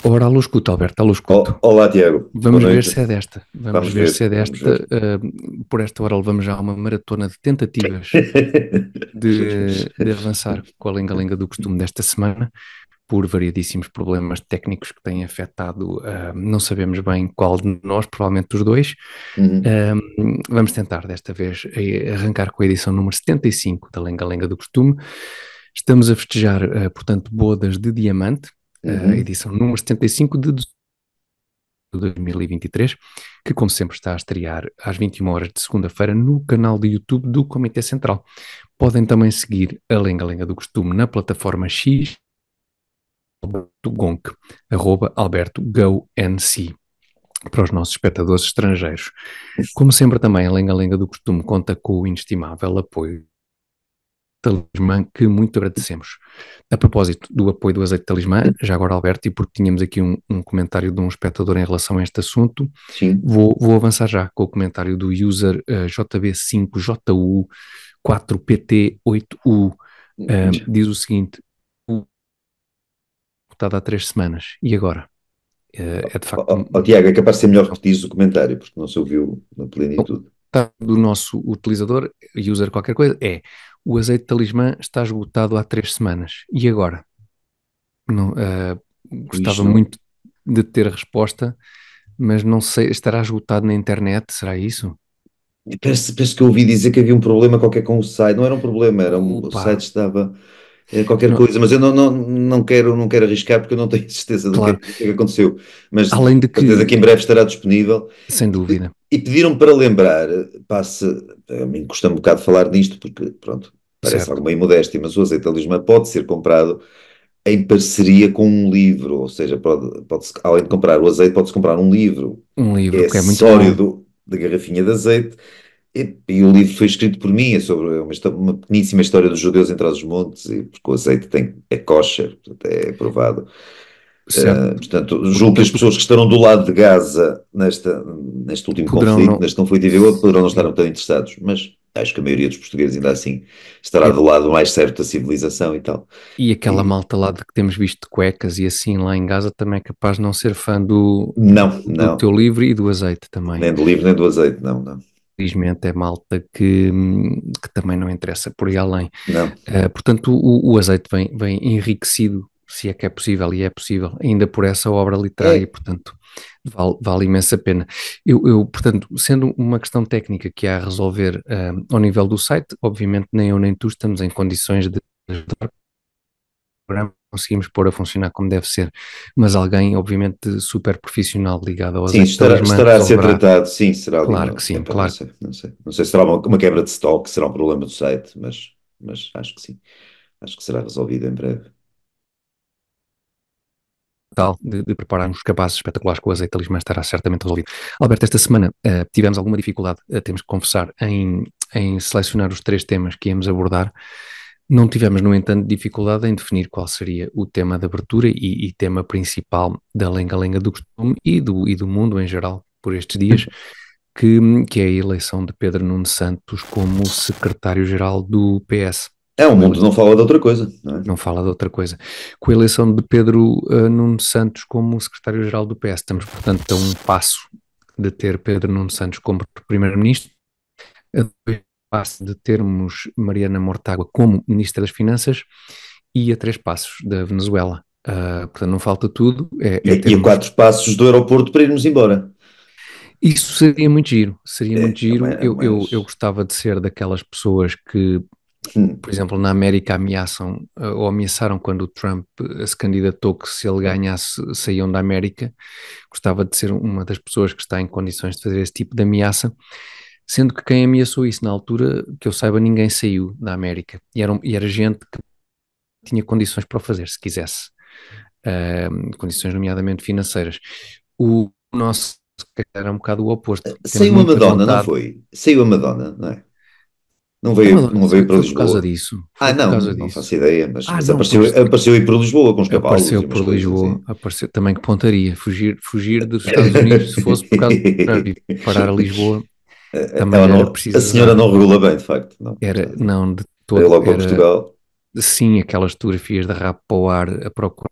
Ora, alô escuto, Alberto, alô escuto. Olá, Tiago. Boa Vamos ver noite. se é desta. Vamos Vamos ver se ver, é vamos ver. desta. Por esta hora levamos já uma maratona de tentativas de avançar com a lenga-lenga do costume desta semana, por variadíssimos problemas técnicos que têm afetado, não sabemos bem qual de nós, provavelmente os dois. Uhum. Vamos tentar desta vez arrancar com a edição número 75 da lenga-lenga do costume. Estamos a festejar, portanto, bodas de diamante, a Uhum. edição número 75 de 2023, que como sempre está a estrear às 21 horas de segunda-feira no canal de YouTube do Comitê Central. Podem também seguir a Lenga-Lenga do Costume na plataforma X, Alberto Gonk, @AlbertoGoNC, para os nossos espectadores estrangeiros. Como sempre também a Lenga-Lenga do Costume conta com o inestimável apoio Talismã, que muito agradecemos. A propósito do apoio do azeite Talismã, já agora Alberto, e porque tínhamos aqui um comentário de um espectador em relação a este assunto, Sim. vou avançar já com o comentário do user JB5JU4PT8U. Diz o seguinte: votado há 3 semanas, e agora? É de facto Tiago, é capaz de ser melhor repetir o comentário, porque não se ouviu na plenitude. do nosso utilizador, user qualquer coisa, o azeite Talismã está esgotado há 3 semanas, e agora? Não, gostava Isto não. muito de ter a resposta, mas não sei, estará esgotado na internet, será isso? Parece que eu ouvi dizer que havia um problema qualquer com o site. Não era um problema, o Opa, site estava qualquer não, coisa, mas eu não quero arriscar porque eu não tenho certeza claro, do que é que aconteceu. Mas de além de certeza que em que, breve estará disponível. sem E, dúvida, e pediram para lembrar, a mim custa um bocado falar nisto, porque, pronto, parece certo, alguma imodéstia, mas o azeite de Lismã pode ser comprado em parceria com um livro, ou seja, além de comprar o azeite, pode-se comprar um livro, um que é livro que é muito acessório bom, da garrafinha de azeite, e o livro foi escrito por mim, é sobre uma pequeníssima história dos judeus em Trás-os-Montes, e porque o azeite é kosher, portanto, é aprovado. certo? Portanto, julgo que as Portanto, pessoas que estarão do lado de Gaza neste último poderão conflito, não, neste conflito civil, poderão não estar sim, tão interessados, mas acho que a maioria dos portugueses ainda assim estará é, do lado mais certo da civilização e tal. e aquela E malta lá de que temos visto de cuecas e assim lá em Gaza também é capaz de não ser fã não, do não, teu livro e do azeite também. nem do livro nem do azeite, não, não, Felizmente é malta que também não interessa por aí além. não. Portanto, o azeite vem enriquecido, se é que é possível, e é possível, ainda por essa obra literária, e, É, portanto, vale imensa pena. Portanto, sendo uma questão técnica que há a resolver ao nível do site, obviamente nem eu nem tu estamos em condições de ajudar o programa, conseguimos pôr a funcionar como deve ser, mas alguém, obviamente, super profissional ligado ao sim, azeite Talismã estará a ser resolverá. tratado, sim, será ali Claro que sim, epá, não claro. sei, não sei. Não sei se será uma quebra de estoque, será um problema do site, mas acho que sim. Acho que será resolvido em breve. Tal de prepararmos capazes espetaculares com o azeite Talismã estará certamente resolvido. Alberto, esta semana tivemos alguma dificuldade, temos que confessar, em selecionar os 3 temas que íamos abordar. Não tivemos, no entanto, dificuldade em definir qual seria o tema de abertura e tema principal da lenga-lenga do costume e do mundo em geral por estes dias, que é a eleição de Pedro Nuno Santos como secretário-geral do PS. É, o Com a mundo não fala de outra coisa, não é? Não fala de outra coisa. Com a eleição de Pedro Nuno Santos como secretário-geral do PS, estamos, portanto, a um passo de ter Pedro Nuno Santos como primeiro-ministro, a 2 passos de termos Mariana Mortágua como ministra das Finanças e a 3 passos da Venezuela. Portanto, não falta tudo, E, é e a termos. 4 passos do aeroporto para irmos embora. Isso seria muito giro, seria muito É giro. Eu mais. gostava de ser daquelas pessoas que, Hum, por exemplo, na América ameaçam ou ameaçaram quando o Trump se candidatou que se ele ganhasse saíam da América. Gostava de ser uma das pessoas que está em condições de fazer esse tipo de ameaça, sendo que quem ameaçou isso na altura, que eu saiba, ninguém saiu da América e era gente que tinha condições para o fazer, se quisesse. Condições nomeadamente financeiras. O nosso era um bocado o oposto. Temos Saiu a muita Madonna, não vontade. foi? Saiu a Madonna, não é? A Não Madonna veio para foi por causa Lisboa. disso. Ah, Foi por causa não disso. faço ideia, mas Não, apareceu, pois apareceu aí por Lisboa com os cavalos apareceu e umas por coisas Lisboa, assim. apareceu também que pontaria, fugir dos Estados Unidos se fosse por causa do Trump e parar a Lisboa Ela também era não, a preciso senhora azar. não regula bem, de facto. Não, Era, portanto, não, de veio todo, logo para era Portugal. sim aquelas fotografias de rabo para o ar a procurar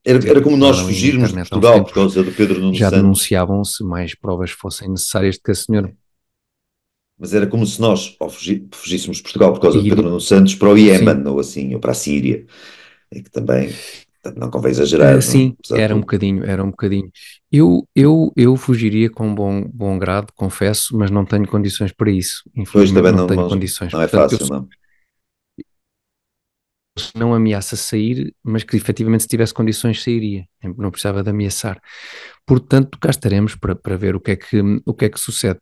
Era como nós Andaram aí na fugirmos de internet há uns Portugal por tempos, causa do Pedro Nuno já Santos, denunciavam se mais provas fossem necessárias de que a senhora. mas era como se nós fugíssemos de Portugal por causa do E Pedro Nuno Santos para o sim, Iémen, ou assim, ou para a Síria, e que também não convém exagerar, não é? sim, Apesar de tudo. era um bocadinho. Eu fugiria com bom grado, confesso, mas não tenho condições para isso. Pois Infelizmente também não tenho condições. não é Portanto, eu fácil, não. não ameaça sair, mas que efetivamente se tivesse condições sairia. Não precisava de ameaçar. Portanto, cá estaremos para ver o que é que sucede.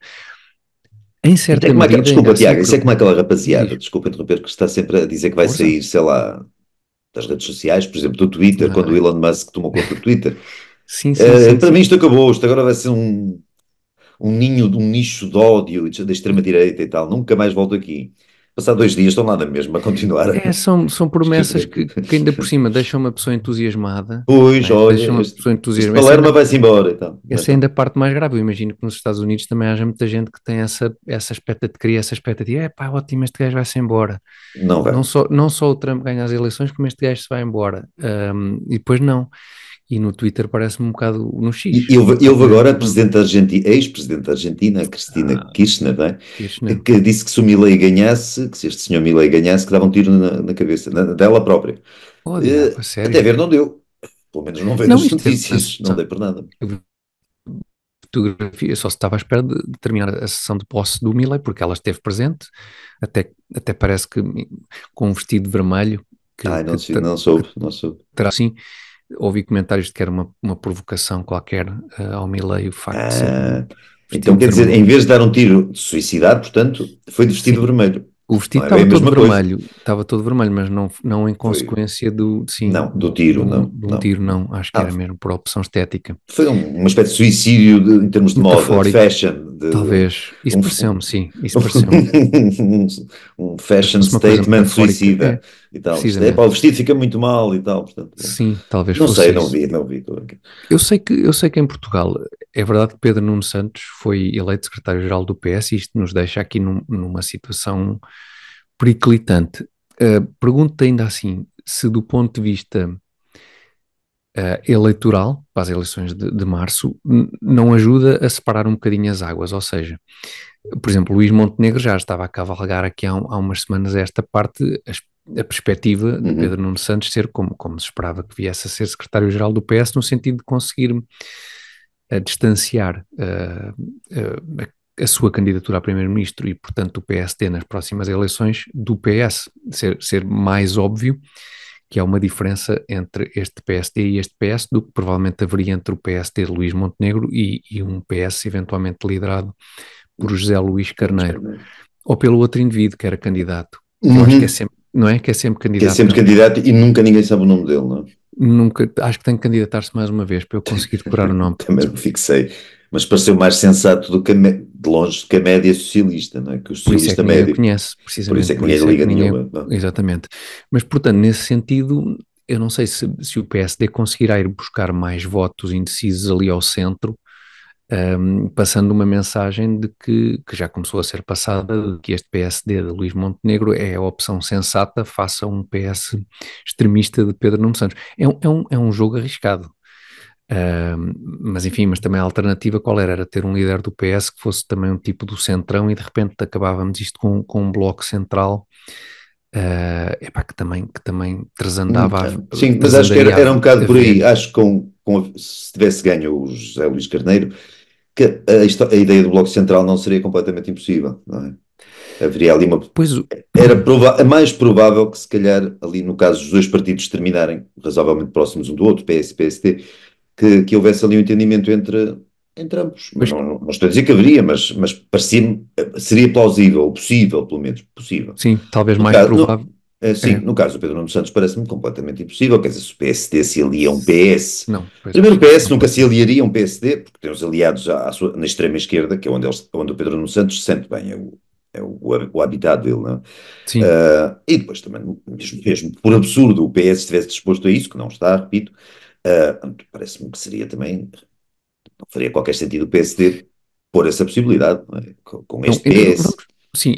Em Isso é certa como medida, ainda desculpa, assim, Tiago, isso é como aquela rapaziada, diz, desculpa interromper, que está sempre a dizer que vai força. sair, sei lá, das redes sociais, por exemplo, do Twitter, quando o Ah, Elon Musk tomou conta do Twitter. sim, sim, sim, Para mim sim. isto acabou, isto agora vai ser um nicho de ódio da extrema-direita e tal, nunca mais volto aqui. Passar 2 dias estão lá na mesma a continuar. São promessas que ainda por cima deixam uma pessoa entusiasmada, Pois, né? Deixam olha, uma pessoa este entusiasmada. Palerma vai-se embora e tal, mas Essa é não, ainda a parte mais grave. Eu imagino que nos Estados Unidos também haja muita gente que tem essa expectativa, cria essa expectativa. É pá, ótimo, este gajo vai-se embora. não vai. Não só o Trump ganha as eleições, como este gajo se vai embora. E depois não. E no Twitter parece-me um bocado no X. E A houve partir do agora a momento. presidente Argentina, ex-presidente da Argentina, Cristina Ah, Kirchner, não é? Kirchner. Que disse que se o Milei ganhasse, que se este senhor Milei ganhasse, que dava um tiro na cabeça, dela própria. Oh, diabo, a Até sério. ver não deu. Pelo menos não veio Não, nas isto teve uma notícias, não sessão dei por nada. de fotografia. Eu só estava à espera de terminar a sessão de posse do Milei, porque ela esteve presente, até parece que com um vestido vermelho, Ai, que não que soube, não soube. terá assim. Ouvi comentários de que era uma provocação qualquer ao Milei o facto de ser Ah, então vestido de quer dizer, vermelho. em vez de dar um tiro de suicidar, portanto, foi de Sim, vestido vermelho. o Não vestido é bem a mesma coisa. estava todo vermelho, mas não em Foi, consequência sim, não, do tiro, não, de um não. tiro, não. Acho que Ah, era mesmo por opção estética. foi uma espécie de suicídio em termos de moda, de Metafórico, fashion, talvez. Isso um, pareceu-me, sim, isso pareceu-me. um Mas se fashion fosse uma coisa statement metafórica, suicida e tal. Isto é, pá, precisamente. o vestido fica muito mal e tal, portanto, bom. Sim, talvez Não sei, fosse isso. não vi. Estou aqui. Eu sei que em Portugal é verdade que Pedro Nuno Santos foi eleito secretário-geral do PS e isto nos deixa aqui numa situação periclitante. Pergunto ainda assim, se do ponto de vista eleitoral, para as eleições de março, não ajuda a separar um bocadinho as águas, ou seja, por exemplo, Luís Montenegro já estava a cavalgar aqui há umas semanas esta parte, a perspectiva de Pedro Uhum. Nuno Santos ser como se esperava que viesse a ser secretário-geral do PS, no sentido de conseguir distanciar a sua candidatura a primeiro-ministro e, portanto, o PSD nas próximas eleições do PS, ser mais óbvio que há uma diferença entre este PSD e este PS do que provavelmente haveria entre o PSD de Luís Montenegro e um PS eventualmente liderado por José Luís Carneiro, ou pelo outro indivíduo que era candidato, que eu acho que é Uhum. sempre, não é? Que é sempre Que é candidato, sempre candidato e nunca ninguém sabe o nome dele, não é? nunca, acho que tem que candidatar-se mais uma vez para eu conseguir decorar o nome. Também não fixei. Mas pareceu mais sensato do que de longe do que a média socialista, não é? Que o Por isso é socialista que ninguém o médio. conhece, Por isso precisamente é que por ninguém isso lhe é que liga ninguém, nenhuma. Não. exatamente. Mas, portanto, nesse sentido, eu não sei se o PSD conseguirá ir buscar mais votos indecisos ali ao centro, passando uma mensagem de que já começou a ser passada, de que este PSD de Luís Montenegro é a opção sensata face a um PS extremista de Pedro Nuno Santos. É um jogo arriscado. Mas enfim, mas também a alternativa qual era? Era ter um líder do PS que fosse também um tipo do centrão e de repente acabávamos isto com um bloco central, epá, que também Sim, mas acho que transandaria era um bocado a por aí. velha. Acho que se tivesse ganho o José Luís Carneiro, que a ideia do Bloco Central não seria completamente impossível, não é? Haveria ali uma. Pois, É mais provável que, se calhar, ali no caso dos dois partidos terminarem razoavelmente próximos um do outro, PS e PSD, que houvesse ali um entendimento entre ambos. Mas pois não estou a dizer que haveria, mas parecia-me, seria plausível, possível, pelo menos, possível. sim, talvez No mais caso, provável. sim, É, no caso do Pedro Nuno Santos parece-me completamente impossível, quer dizer, se o PSD se alia a um PS. não, pois Primeiro, o acho que PS não nunca pode se ser. aliaria a um PSD, porque tem os aliados na extrema esquerda, que é onde o Pedro Nuno Santos se sente bem, o habitat dele, não é? Sim, E depois também, mesmo por absurdo, o PS estivesse disposto a isso, que não está, repito, parece-me que seria também, não faria qualquer sentido o PSD pôr essa possibilidade, não é? Com então, este PS.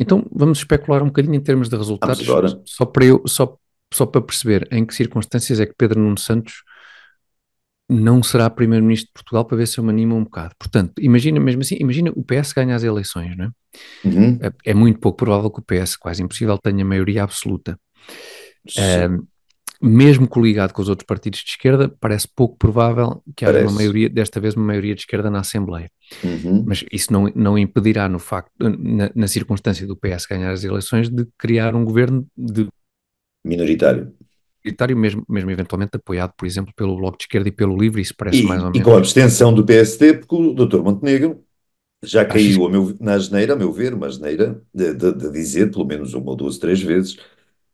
então vamos especular um bocadinho em termos de Vamos resultados, agora. só para perceber em que circunstâncias é que Pedro Nuno Santos não será primeiro-ministro de Portugal para ver se eu me animo um bocado. Portanto, imagina mesmo assim, imagina o PS ganha as eleições, não é? Uhum. É muito pouco provável que o PS, quase impossível, tenha maioria absoluta. Sim, Mesmo coligado com os outros partidos de esquerda, parece pouco provável que haja uma parece. maioria, desta vez uma maioria de esquerda na Assembleia. Uhum. Mas isso não impedirá, no facto, na circunstância do PS ganhar as eleições, de criar um governo de Minoritário. prioritário, mesmo eventualmente apoiado, por exemplo, pelo Bloco de Esquerda e pelo Livre, isso parece mais E, ou e com a menos. abstenção do PSD, porque o Dr. Montenegro já Achas caiu na asneira, a meu ver, uma asneira, de dizer, pelo menos uma ou duas, três vezes,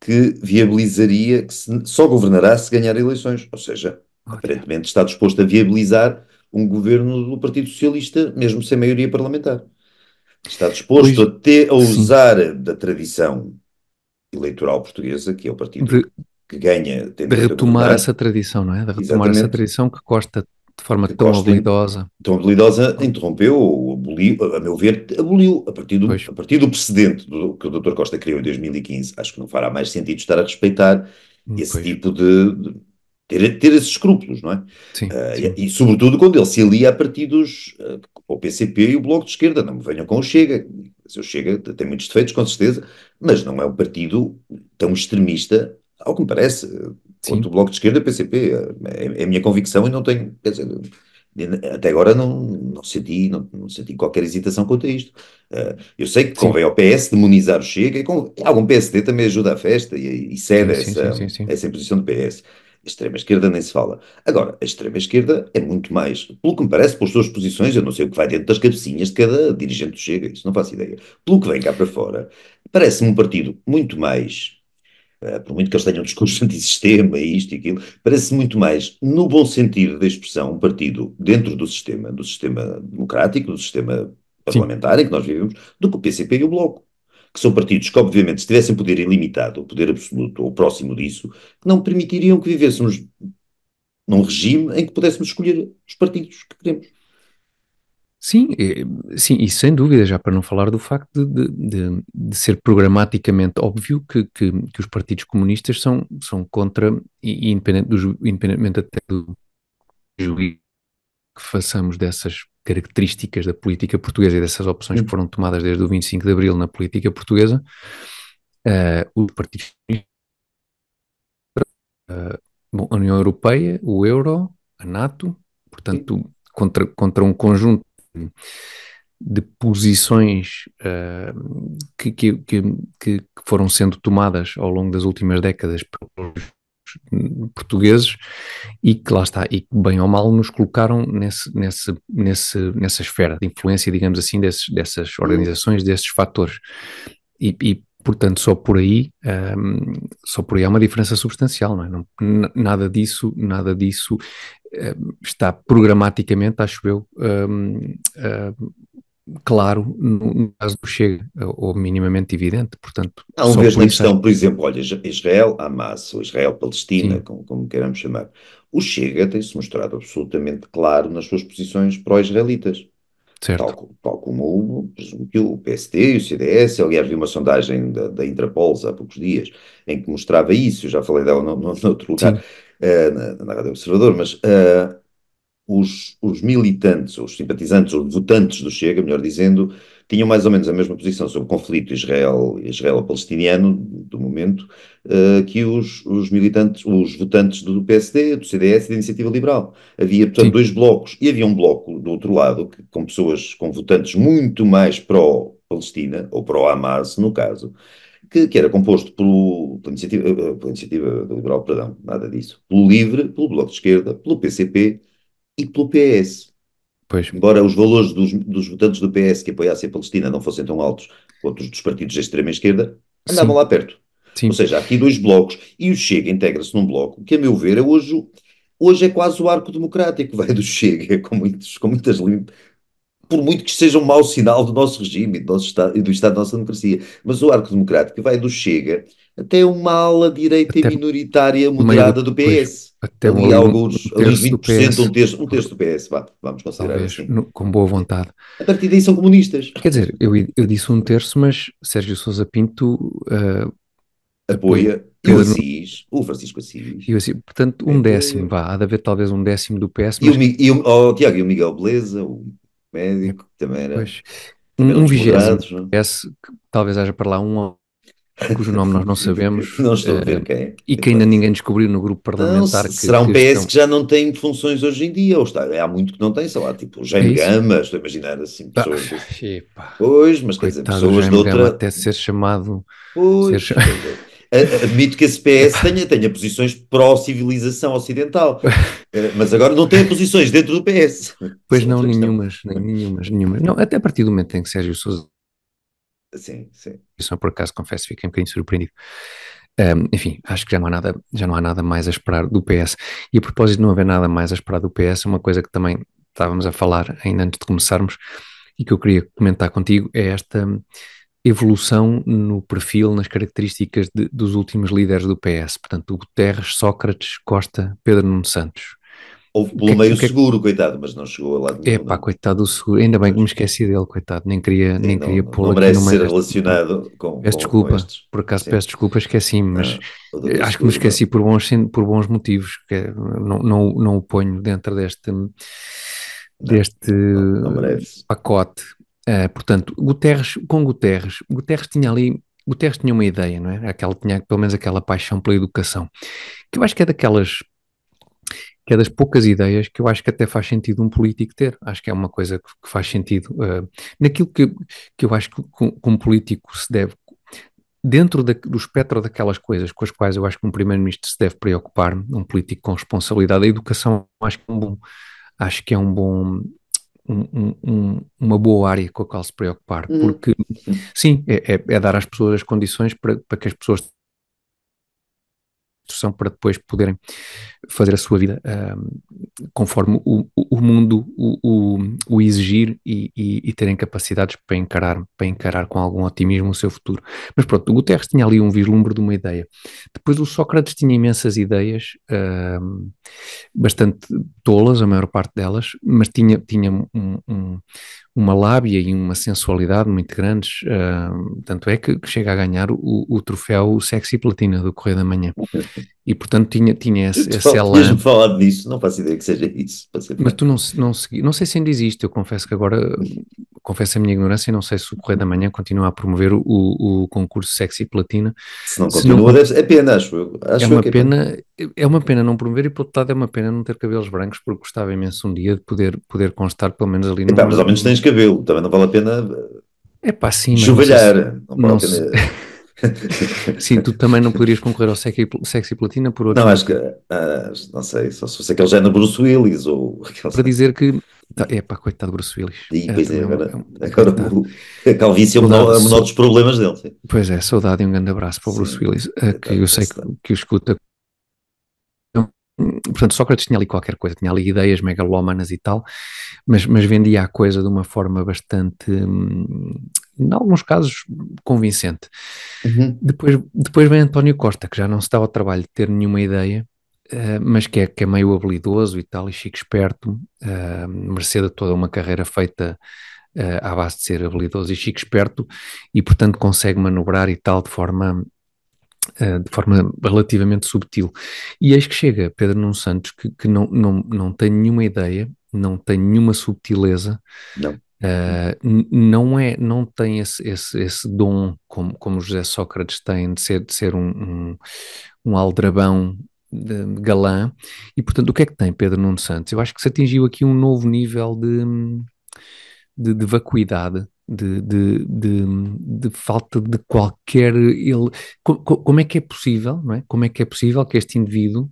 que viabilizaria, que só governará se ganhar eleições. Ou seja, Olha, aparentemente está disposto a viabilizar um governo do Partido Socialista, mesmo sem maioria parlamentar. Está disposto pois, a sim, usar da tradição eleitoral portuguesa, que é o partido de, que ganha de tendendo a retomar essa governar, tradição, não é? De retomar essa exatamente, tradição que Costa, de forma que tão Costa habilidosa, tão habilidosa interrompeu ou aboliu, a meu ver, aboliu pois, a partir do precedente que o Dr. Costa criou em 2015. Acho que não fará mais sentido estar a respeitar esse pois, tipo de ter esses escrúpulos, não é? sim, sim, Sobretudo quando ele se alia a partidos, o PCP e o Bloco de Esquerda, não me venham com o Chega. O Chega tem muitos defeitos, com certeza, mas não é um partido tão extremista, ao que me parece, quanto sim, o Bloco de Esquerda e o PCP. É a minha convicção e não tenho, quer dizer, até agora não senti qualquer hesitação quanto a isto. Eu sei que sim, convém ao PS demonizar o Chega e algum PSD também ajuda à festa e cede sim, sim, sim, sim, sim, essa imposição do PS. A extrema-esquerda nem se fala. Agora, a extrema-esquerda é muito mais, pelo que me parece, pelas suas posições, eu não sei o que vai dentro das cabecinhas de cada dirigente do Chega, isso não faço ideia. Pelo que vem cá para fora, parece-me um partido muito mais por muito que eles tenham um discurso antissistema, isto e aquilo, parece muito mais, no bom sentido da expressão, um partido dentro do sistema democrático, do sistema sim. parlamentar em que nós vivemos, do que o PCP e o Bloco. Que são partidos que, obviamente, se tivessem poder ilimitado, ou poder absoluto, ou próximo disso, que não permitiriam que vivêssemos num regime em que pudéssemos escolher os partidos que queremos. Sim, sim, e sem dúvida, já para não falar do facto de ser programaticamente óbvio que os partidos comunistas são contra, e independentemente até do juízo que façamos dessas características da política portuguesa e dessas opções que foram tomadas desde o 25 de Abril na política portuguesa, os partidos, bom, a União Europeia, o Euro, a NATO, portanto, contra um conjunto de posições que foram sendo tomadas ao longo das últimas décadas pelos portugueses e que lá está, e que bem ou mal nos colocaram nessa esfera de influência, digamos assim, dessas organizações, desses fatores. Portanto, só por aí há uma diferença substancial, não é? Nada disso está programaticamente, acho eu, claro no caso do Chega, ou minimamente evidente, portanto, Não, só vês por na isso acho questão, por que exemplo, olha, Israel, Hamas, ou Israel-Palestina, sim, como queiramos chamar, o Chega tem-se mostrado absolutamente claro nas suas posições pró-israelitas. certo, Tal como presumo que o PSD e o CDS, aliás, vi uma sondagem da Interpol há poucos dias em que mostrava isso, eu já falei dela noutro lugar, sim, na Rádio Observador, mas os militantes, ou os simpatizantes, ou votantes do Chega, melhor dizendo, tinham mais ou menos a mesma posição sobre o conflito israelo-palestiniano do momento, que os militantes, os votantes do PSD, do CDS e da Iniciativa Liberal. Havia, portanto, sim, dois blocos, e havia um bloco do outro lado, com pessoas, com votantes muito mais pró-Palestina, ou pró-Hamas, no caso, que era composto pela iniciativa Liberal, perdão, nada disso, pelo LIVRE, pelo Bloco de Esquerda, pelo PCP, e pelo PS. pois, Embora os valores dos votantes do PS que apoiassem a Palestina não fossem tão altos quanto os dos partidos da extrema-esquerda, andavam sim, lá perto. Ou sim, seja, há aqui dois blocos e o Chega integra-se num bloco que, a meu ver, hoje é quase o arco democrático, vai do Chega, com muitas por muito que seja um mau sinal do nosso regime do nosso Estado, e do Estado da nossa democracia. Mas o arco democrático vai do Chega até uma ala direita e até minoritária meio do, moderada do pois, PS. até Ali há ali um alguns, ali uns terço do 20%, PS, um terço do PS, vamos considerar talvez, assim. com boa vontade. A partir daí são comunistas. Quer dizer, eu disse um terço, mas Sérgio Sousa Pinto Pois, apoia, e o Pedro, Assis, o Francisco Assis, assim, portanto, também um décimo, apoia. vá, há de haver talvez um décimo do PS, E o, mas Mi- e o, oh, Tiago, e o Miguel Beleza, o é, médico, que pois, também eram um dos vigésimo moderados, não PS, que talvez haja para lá um cujo nome nós não sabemos, é? Não estou a ver quem é. e Quem que ainda pode ser? ninguém descobriu no grupo Não, parlamentar será um que PS estão. que já não tem funções hoje em dia, ou está, há muito que não tem, sei lá, tipo o É Jaime isso? Gama, estou a imaginar assim, Ah, pessoas desse. epá, Pois, mas quer dizer, coitado do pessoas de Jaime Gama, outra. até ser chamado. Ser, Pois, cha- quer dizer, admito que esse PS epá, tenha posições pró-civilização ocidental, mas agora não tem posições dentro do PS. pois Isso é não, outra questão. nenhumas, nem nenhumas, nenhumas. Não, até a partir do momento em que Sérgio Sousa, Sim, sim. isso por acaso confesso, fiquei um bocadinho surpreendido. Enfim, acho que já não há nada mais a esperar do PS. E a propósito de não haver nada mais a esperar do PS, uma coisa que também estávamos a falar ainda antes de começarmos e que eu queria comentar contigo é esta evolução no perfil, nas características dos últimos líderes do PS, portanto, o Guterres, Sócrates, Costa, Pedro Nuno Santos. Houve O pelo que é que, meio o que, é que seguro, coitado, mas não chegou a lado nenhum, epá, não. coitado do seguro, ainda bem que me Pois, esqueci dele, coitado, sim, nem queria não pô-lo aqui no merece meio ser deste. relacionado Peço com desculpa, estes. por acaso Sim, peço desculpa, esqueci-me, mas não, o doutor acho que me Seguro, esqueci não. por bons motivos, não o ponho dentro Não, deste não merece. pacote. Portanto, Guterres tinha ali, Guterres tinha uma ideia, não é? Tinha pelo menos aquela paixão pela educação, que eu acho que é que é das poucas ideias que eu acho que até faz sentido um político ter. Acho que é uma coisa que faz sentido naquilo que eu acho que um político se deve, dentro do espectro daquelas coisas com as quais eu acho que um primeiro-ministro se deve preocupar, um político com responsabilidade, a educação acho que é um bom, uma boa área com a qual se preocupar, Uhum. porque sim, é dar às pessoas as condições para que as pessoas instrução para depois poderem fazer a sua vida conforme o mundo o exigir e terem capacidades para encarar com algum otimismo o seu futuro. Mas pronto, o Guterres tinha ali um vislumbre de uma ideia. Depois o Sócrates tinha imensas ideias, bastante tolas, a maior parte delas, mas tinha uma lábia e uma sensualidade muito grandes, tanto é que chega a ganhar o troféu Sexy Platina do Correio da Manhã. E portanto tinha esse Tinhas-me elan, falado disso, não faço ideia que seja isso, para ser mas tu franco. não segui, não sei se ainda existe, eu confesso que agora, confesso a minha ignorância e não sei se o Correio da Manhã continua a promover o concurso Sexy Platina, Se não se não, continua, é pena, acho eu. é Acho eu uma que é pena. pena, é uma pena não promover e por outro lado é uma pena não ter cabelos brancos porque gostava imenso um dia de poder constar pelo menos ali Epá, mas ao menos tens cabelo, também não vale a pena é pá, sim, mas não sei se, enxovalhar, não vale não a se, pena. sim, tu também não poderias concorrer ao Sexy Platina por outros Não, acho que, motivos. não sei, só se fosse aquele género Bruce Willis ou aquele. Para dizer que, é pá, coitado de Bruce Willis, E pois é, também agora coitado, a calvície saudade, é o menor dos problemas dele. Sim, pois é, saudade e um grande abraço para o Bruce sim, Willis, que coitado, eu sei coitado. que o escuta. Portanto, Sócrates tinha ali qualquer coisa, tinha ali ideias megalómanas e tal, mas vendia a coisa de uma forma bastante, em alguns casos, convincente. Uhum. Depois vem António Costa, que já não se dá ao trabalho de ter nenhuma ideia, mas que é meio habilidoso e tal, e chique esperto, mercê de toda uma carreira feita à base de ser habilidoso e chique esperto, e portanto consegue manobrar e tal de forma relativamente subtil. E eis que chega Pedro Nuno Santos, que não tem nenhuma ideia, não tem nenhuma subtileza, Não. não tem esse dom como José Sócrates tem de ser um aldrabão galã, e portanto o que é que tem Pedro Nuno Santos? Eu acho que se atingiu aqui um novo nível de vacuidade, de falta de qualquer. Como é que é possível, não é? Como é que é possível que este indivíduo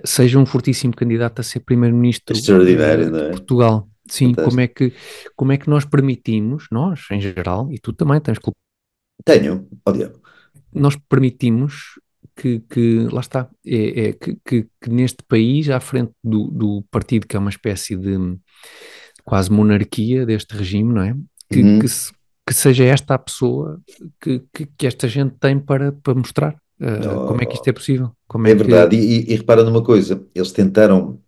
seja um fortíssimo candidato a ser primeiro-ministro Extraordinário, não de é? Portugal? Sim, Fantástico. como é que nós permitimos, nós em geral, e tu também tens culpa, Tenho, ó Diego. nós permitimos lá está, que neste país, à frente do partido que é uma espécie de quase monarquia deste regime, não é? Que, que, Uhum. se- que seja esta a pessoa que esta gente tem para mostrar como é que isto Oh, é possível, como é é que verdade. E repara numa coisa, eles tentaram.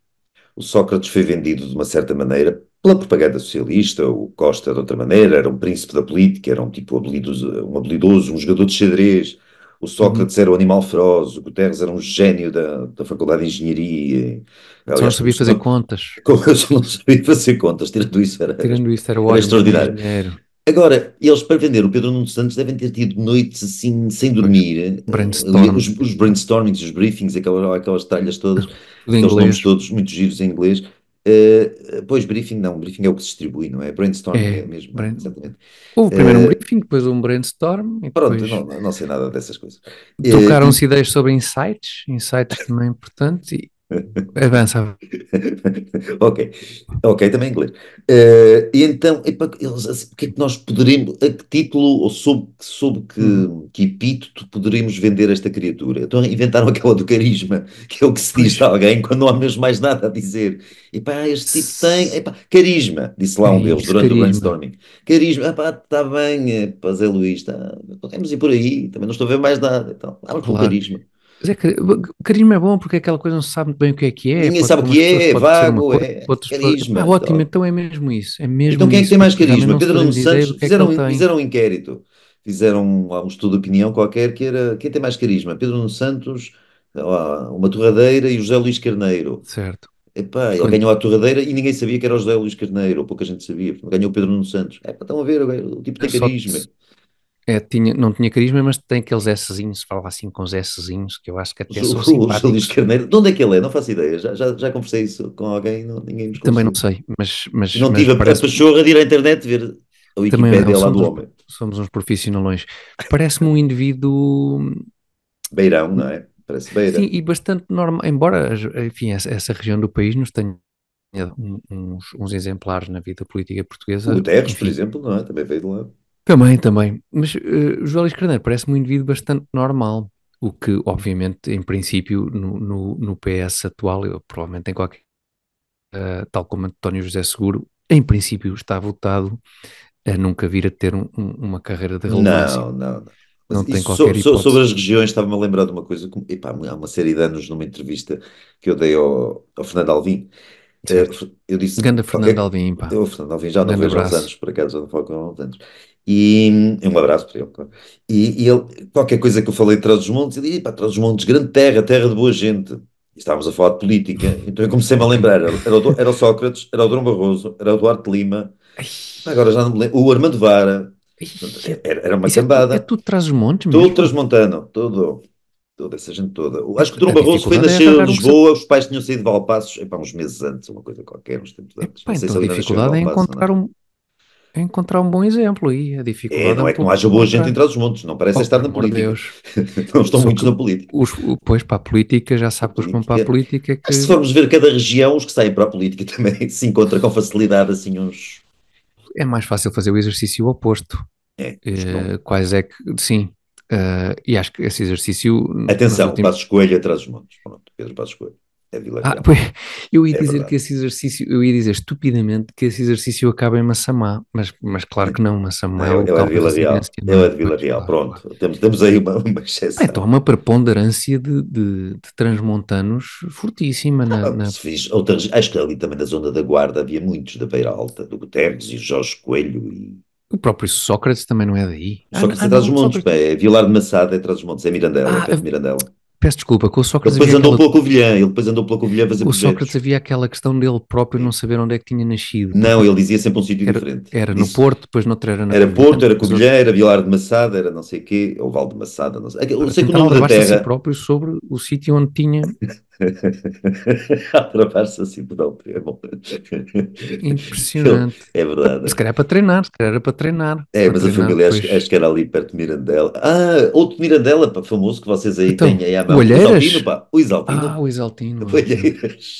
O Sócrates foi vendido de uma certa maneira pela propaganda socialista, o Costa de outra maneira, era um príncipe da política, era um tipo habilidoso, um jogador de xadrez, o Uhum. Sócrates era o animal feroz, o Guterres era um gênio da Faculdade de Engenharia. Só não Aliás, sabia fazer contas. como eu só não sabia fazer contas, tirando isso, Tirando isso, era era ótimo como extraordinário. engenheiro. Agora, eles para vender o Pedro Nuno Santos devem ter tido noites assim, sem Pois. dormir, Brainstorm. os brainstormings, os briefings, aquelas talhas todas, Tudo em aqueles nomes inglês. todos, muito giros em inglês. Pois, briefing não, briefing é o que se distribui, não é? Brainstorming é É. mesmo, é, brain- exatamente. Houve primeiro um Uh, briefing, depois um brainstorm e Pronto, eu depois não sei nada dessas coisas. trocaram-se ideias sobre insights, insights também importantes e avança. Ok, ok, também inglês. E então, epá, eles, assim, o que é que nós poderemos, a que título ou sob Hum. que epíteto poderemos vender esta criatura? Então inventaram aquela do carisma, que é o que se diz Pois. de alguém quando não há mesmo mais nada a dizer. Epá, este tipo tem, s- epá, carisma, disse lá É um deles isso, durante o carisma. brainstorming. Carisma, epá, está bem, epá, Zé Luís, tá, podemos ir por aí, também não estou a ver mais nada. Então, vamos pelo Claro. carisma. Mas é que carisma é bom porque é aquela coisa não se sabe muito bem o que é. Ninguém Pode, sabe para o umas que pessoas é pode ser uma vago, coisa, é para outras pessoas. Pá, carisma. ótimo, Então, então é mesmo isso. É então mesmo quem é que isso, tem mais porque realmente carisma? não se Pedro Nuno fazemos ideia Santos? do que é que ele tem. Fizeram um inquérito, fizeram um estudo de opinião qualquer que era quem tem mais carisma? Pedro Nuno Santos, sei lá, uma torradeira e o José Luís Carneiro. Certo. Epá, ele Quando- ganhou a torradeira e ninguém sabia que era o José Luís Carneiro, ou pouca gente sabia. Ganhou o Pedro Nuno Santos. Epá, estão a ver, o tipo tem Só, carisma. não tinha carisma, mas tem aqueles Szinhos, fala assim com os Szinhos, que eu acho que O, até Jo- são o José Luís simpáticos. Carneiro, de onde é que ele é? Não faço ideia. Já conversei isso com alguém, ninguém me Também não esclareceu. sei, E não mas tive a parece. pachorra de ir à internet ver a Também não, Wikipédia lá do homem. somos uns profissionalões. Parece-me um indivíduo, Beirão, não é? Parece sim, Beira. e bastante normal, embora, enfim, essa região do país nos tenha uns exemplares na vida política O portuguesa, Guterres, por enfim, exemplo, não é? Também veio de lá. também. Mas João Luís Carneiro parece-me um indivíduo bastante normal, o que, obviamente, em princípio, no PS atual, eu, provavelmente em qualquer, tal como António José Seguro, em princípio está votado a nunca vir a ter uma carreira de relevância. Não, não, não. Mas Não tem isso qualquer sobre hipótese. as regiões estava-me a lembrar de uma coisa, epá, há uma série de anos numa entrevista que eu dei ao Fernando Alvim. Eh, Certo. eu disse Ganda Fernando qualquer. Alvim, pá. Eu, Fernando Alvim, já não Grande vejo há uns abraço. anos, por acaso, já não falo com ele há uns anos. E um abraço para ele, claro. E ele, qualquer coisa que eu falei de Trás-os-Montes, ele disse, pá, Trás-os-Montes, grande terra, terra de boa gente. E estávamos a falar de política, então eu comecei-me a Ótimo. lembrar, era o Sócrates, era o Dom Barroso, era o Duarte Lima, Ai, agora já não me lembro, o Armando Vara, ai, portanto, era uma isso é cambada, tudo Trás-os-Montes todo mesmo? transmontano, toda essa gente toda. Acho que o Dom A Barroso foi dificuldade é nascer em arranjar um que se... Lisboa, os pais tinham saído de Valpaços, epá, uns meses antes, uma coisa qualquer, uns tempos antes. Não Epá, sei então se a ele ainda nasceu em dificuldade Valpaços ou não. é encontrar um bom exemplo aí. A dificuldade é Não um é que não pouco haja boa gente em encontrar. Trás-os-Montes, não parece Oh, estar por na amor de política. Deus. Não estão Só muitos que na política. depois para a política, já A sabe que os que vão para a política. política é Mas se que formos ver cada região, os que saem para a política também se encontra com facilidade assim uns. é mais fácil fazer o exercício oposto. Os que não. Quais é que, sim. E acho que esse exercício nos Atenção, últimos. Passos Coelho é Trás-os-Montes. Pronto, Pedro Passos Coelho. É Vila Ah, Real. pois, eu ia É dizer que verdade. esse exercício, eu ia dizer estupidamente que esse exercício acaba em Massamá, mas claro que não, Não, Massamá é o eu é local de de Vila Real. residência, não Eu é é? de Vila Pois, Real. claro, claro. Pronto, temos aí uma Então, há exceção. uma preponderância de transmontanos fortíssima Se fiz outras, acho que ali também na zona da Guarda havia muitos da Beira Alta, do Guterres e o Jorge Coelho e o próprio Sócrates também não é daí. só que se Não, Trás-os-Montes, pá, Sócrates. é Vilar de Massada, é Trás-os-Montes, é Mirandela, é Ah, perto de Mirandela. peço desculpa, com o Ele Sócrates depois havia andou aquela, pela Covilhã, ele depois andou pela Covilhã a fazer o Sócrates projetos. havia aquela questão dele próprio não Sim. saber onde é que tinha nascido, Não, porque ele dizia sempre um sítio era, diferente. era no Disse, Porto, depois noutra era na era Covilhã, Porto, era depois Covilhã, era Vilar de Massada, era não sei o quê, ou Val de Massada, não sei. Eu para sei que o tentar nome da aldrabar-se a si terra. próprio sobre o sítio onde tinha. Atravar-se assim próprio. É bom. Impressionante. É verdade. Se calhar para treinar, se calhar era É, para mas a treinar família acho, depois. acho que era ali perto de Mirandela. Ah, outro Mirandela, pá, famoso que vocês aí têm Então, aí à o mão. O Isaltino, Olheiras? pá. O Ah, Isaltino. o Exaltino, ótimo. Olheiras.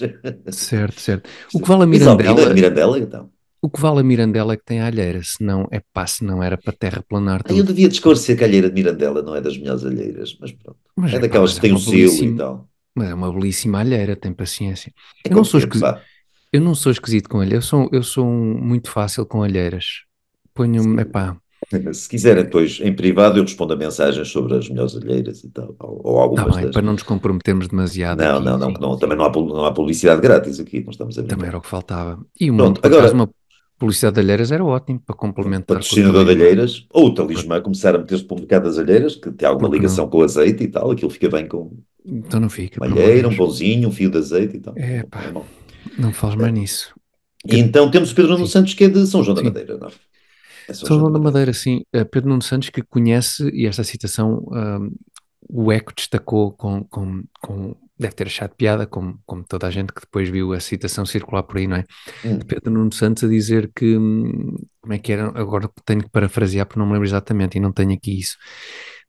Certo, certo. O que vale a O Isaltino é de Mirandela, Mirandela, então. o que vale a Mirandela é que tem a alheira, senão é pá, senão era para terraplanar Ah, eu tudo. devia esclarecer que a alheira de Mirandela não é das melhores alheiras, mas pronto. Mas É é pá, daquelas que têm o selo e tal. mas é uma belíssima alheira, tem paciência. É Eu não como sou temos, esquisito, vá. eu não sou esquisito com alheira, muito fácil com alheiras. Ponho-me, é pá, Se quiserem depois, em privado, eu respondo a mensagens sobre as melhores alheiras e tal, ou está algumas bem, das. para não nos comprometermos demasiado Não, aqui, não, não, sim, que não, também sim. não há publicidade grátis aqui, não estamos a Também brincar. era o que faltava. E Pronto, por acaso, agora, Publicidade de alheiras era ótimo para complementar com o Patrocinador de Talismã. alheiras, ou o Por- Talismã começar a meter-se para o mercado das alheiras, que tem alguma Porque ligação não? com o azeite e tal, aquilo fica bem com Então não fica, uma por amor de alheira, um Deus. pãozinho, um fio de azeite e tal. É Não é pá, mau. não fales mais nisso. E então temos o Pedro Nuno Sim, Santos, que é de São João da sim. Madeira, não? É São São João da João da Madeira. Madeira, sim. Pedro Nuno Santos que conhece, e esta citação o Eco destacou deve ter achado piada, como toda a gente que depois viu a citação circular por aí, não é? De Hum. Pedro Nuno Santos a dizer que, como é que era? Agora tenho que parafrasear porque não me lembro exatamente e não tenho aqui isso.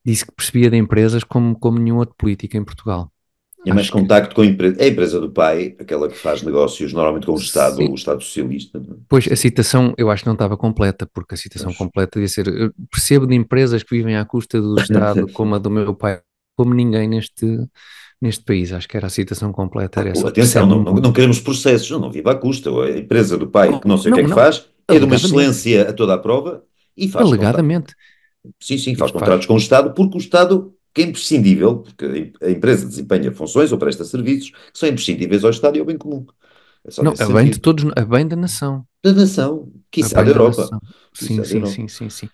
Disse que percebia de empresas como nenhum outro político em Portugal. Tinha mais Acho que contacto com a empresa. É a empresa do pai, aquela que faz negócios normalmente com sim. O Estado Socialista. Não é? Pois a Sim, citação eu acho que não estava completa, porque a citação pois. completa devia ser: "Eu percebo de empresas que vivem à custa do Estado, como a do meu pai, como ninguém neste país." Acho que era a citação completa, era essa. Atenção, Percebe não muito. queremos processos, não viva à custa. A empresa do pai, Oh, que não sei o que é não, que não, faz, é de uma alegadamente. excelência a toda a prova e faz contratos. Alegadamente. Sim, sim, E faz faz. contratos com o Estado, porque o Estado, que é imprescindível, porque a empresa desempenha funções ou presta serviços que são imprescindíveis ao Estado e ao bem comum. É só Não, nesse a bem de sentido. todos, a bem da nação. Da nação, A quiçá da bem da Europa. nação. Sim, Quiçá da sim, Europa. sim, sim, sim.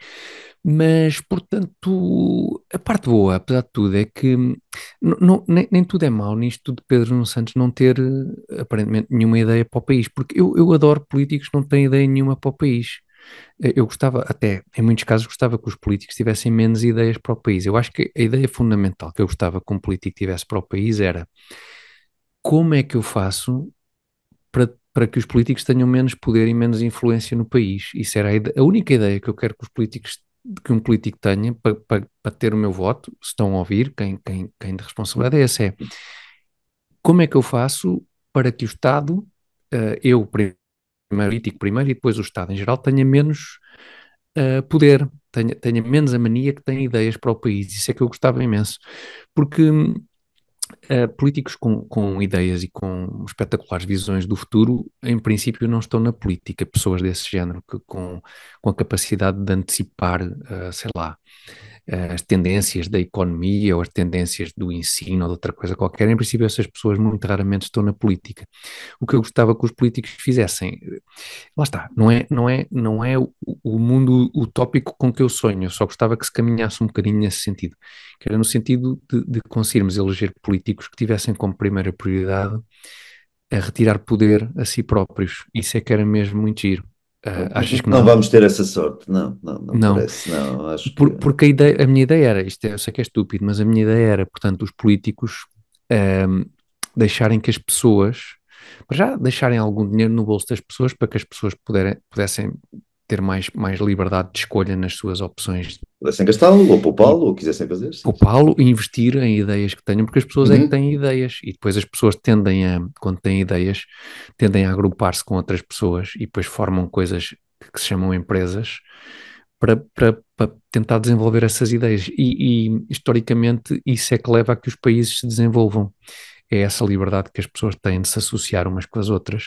Mas, portanto, a parte boa, apesar de tudo, é que nem tudo é mau nisto de Pedro Nuno Santos não ter, aparentemente, nenhuma ideia para o país, porque eu adoro políticos que não têm ideia nenhuma para o país. Eu gostava, até, em muitos casos, gostava que os políticos tivessem menos ideias para o país. Eu acho que a ideia fundamental que eu gostava que um político tivesse para o país era como é que eu faço para que os políticos tenham menos poder e menos influência no país. Isso era a única ideia que eu quero que os políticos, que um político tenha para ter o meu voto, se estão a ouvir, quem de responsabilidade é essa, é como é que eu faço para que o Estado, eu primeiro, político primeiro e depois o Estado em geral, tenha menos poder, tenha menos a mania que tem ideias para o país. Isso é que eu gostava imenso. Porque políticos com ideias e com espetaculares visões do futuro, em princípio, não estão na política. Pessoas desse género, com a capacidade de antecipar, sei lá, as tendências da economia ou as tendências do ensino ou de outra coisa qualquer, em princípio, essas pessoas muito raramente estão na política. O que eu gostava que os políticos fizessem, lá está, não é o mundo utópico com que eu sonho, eu só gostava que se caminhasse um bocadinho nesse sentido, que era no sentido de conseguirmos eleger políticos que tivessem como primeira prioridade a retirar poder a si próprios. Isso é que era mesmo muito giro. Achas que Não não? vamos ter essa sorte. Não, não, não me Não, parece. Não, acho que. porque a minha ideia era, eu sei que é estúpido, mas a minha ideia era, portanto, os políticos ehm, deixarem que as pessoas, para já deixarem algum dinheiro no bolso das pessoas para que as pessoas pudessem ter mais liberdade de escolha nas suas opções Pudessem gastá-lo, ou e poupá-lo, ou quisessem fazer, sim, sim. poupá-lo e investir em ideias que tenham, porque as pessoas é que Uhum. têm ideias e depois as pessoas quando têm ideias, tendem a agrupar-se com outras pessoas e depois formam coisas que se chamam empresas para tentar desenvolver essas ideias. E historicamente isso é que leva a que os países se desenvolvam. É essa liberdade que as pessoas têm de se associar umas com as outras,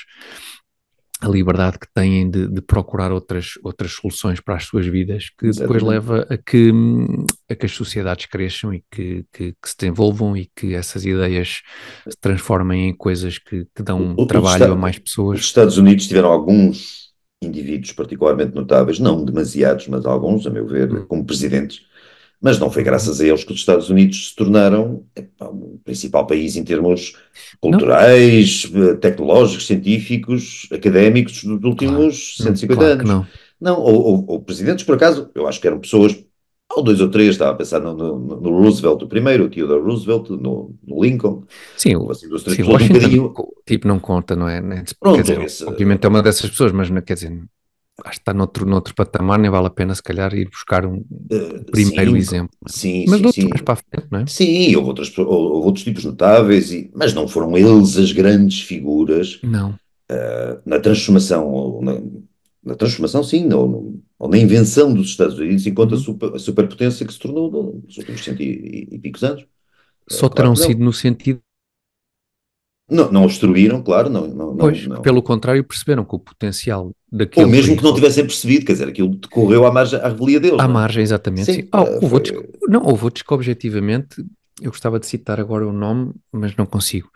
a liberdade que têm de procurar outras soluções para as suas vidas, que depois Exatamente. leva a que as sociedades cresçam e que se desenvolvam e que essas ideias se transformem em coisas que dão trabalho a mais Os pessoas. Estados Unidos tiveram alguns indivíduos particularmente notáveis, não demasiados, mas alguns, a meu ver, Hum, como presidentes, mas não foi uhum. graças a eles que os Estados Unidos se tornaram o principal país em termos Não, culturais, tecnológicos, científicos, académicos dos claro, últimos 150 claro que anos. não. Não, ou presidentes, por acaso, eu acho que eram pessoas, ou dois ou três, estava a pensar no Roosevelt, o primeiro, o Theodore Roosevelt, no Lincoln, Sim, houve assim duas, três sim, pessoas um Washington, bocadinho, tipo, não conta, não é? Quer pronto, dizer, esse, obviamente é uma dessas pessoas, mas quer dizer, acho que está noutro patamar, nem vale a pena, se calhar, ir buscar o primeiro sim, exemplo. sim, Mas sim, de outros mais sim. para a frente, não é? Sim, houve outros tipos notáveis, mas não foram eles as grandes figuras Não. na transformação, na transformação, sim, ou na invenção dos Estados Unidos enquanto Uhum. a superpotência que se tornou nos últimos cento e picos anos. Só Claro terão que sido não. no sentido, Não, não obstruíram, claro, não, não, não, pois, que não. pelo contrário perceberam que o potencial Ou daquele mesmo que país, não tivessem percebido, quer dizer, aquilo decorreu à margem, à revelia deles, à não é? margem, exatamente, sim. Sim, Não, houve outros que objetivamente, eu gostava de citar agora o nome, mas não consigo.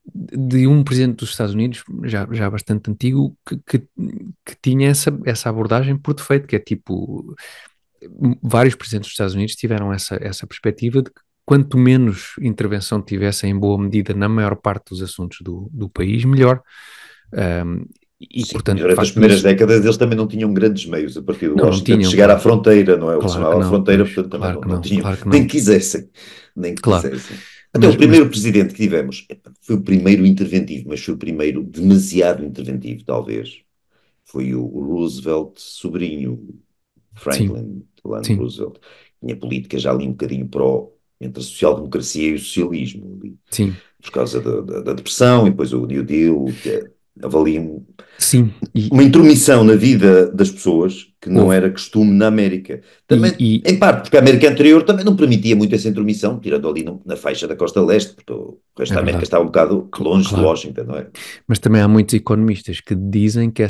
de um presidente dos Estados Unidos, já bastante antigo, que tinha essa abordagem por defeito, que é tipo, vários presidentes dos Estados Unidos tiveram essa perspectiva de que quanto menos intervenção tivesse em boa medida na maior parte dos assuntos do país, melhor. Um, Sim, portanto, de durante as facto, primeiras isso, décadas eles também não tinham grandes meios a partir de não Washington de tinham, chegar à claro, fronteira, não é? O que se claro que chamava a não, fronteira, pois, portanto também claro não, que não não, tinham, claro que nem não, quisessem, nem claro, quisessem. Até o mas primeiro presidente que tivemos foi o primeiro interventivo, mas foi o primeiro demasiado interventivo, talvez. Foi o Roosevelt sobrinho, sim, Franklin Delano sim, Roosevelt. Tinha política já ali um bocadinho entre a social-democracia e o socialismo, ali, sim, por causa da depressão e depois o New Deal, avalia sim, uma intromissão na vida das pessoas que não houve, era costume na América. e, Também, e em parte, porque a América anterior também não permitia muito essa intromissão, tirando ali na faixa da costa leste, porque o resto é da América verdade, estava um bocado longe de claro, Washington, não é? mas também há muitos economistas que dizem que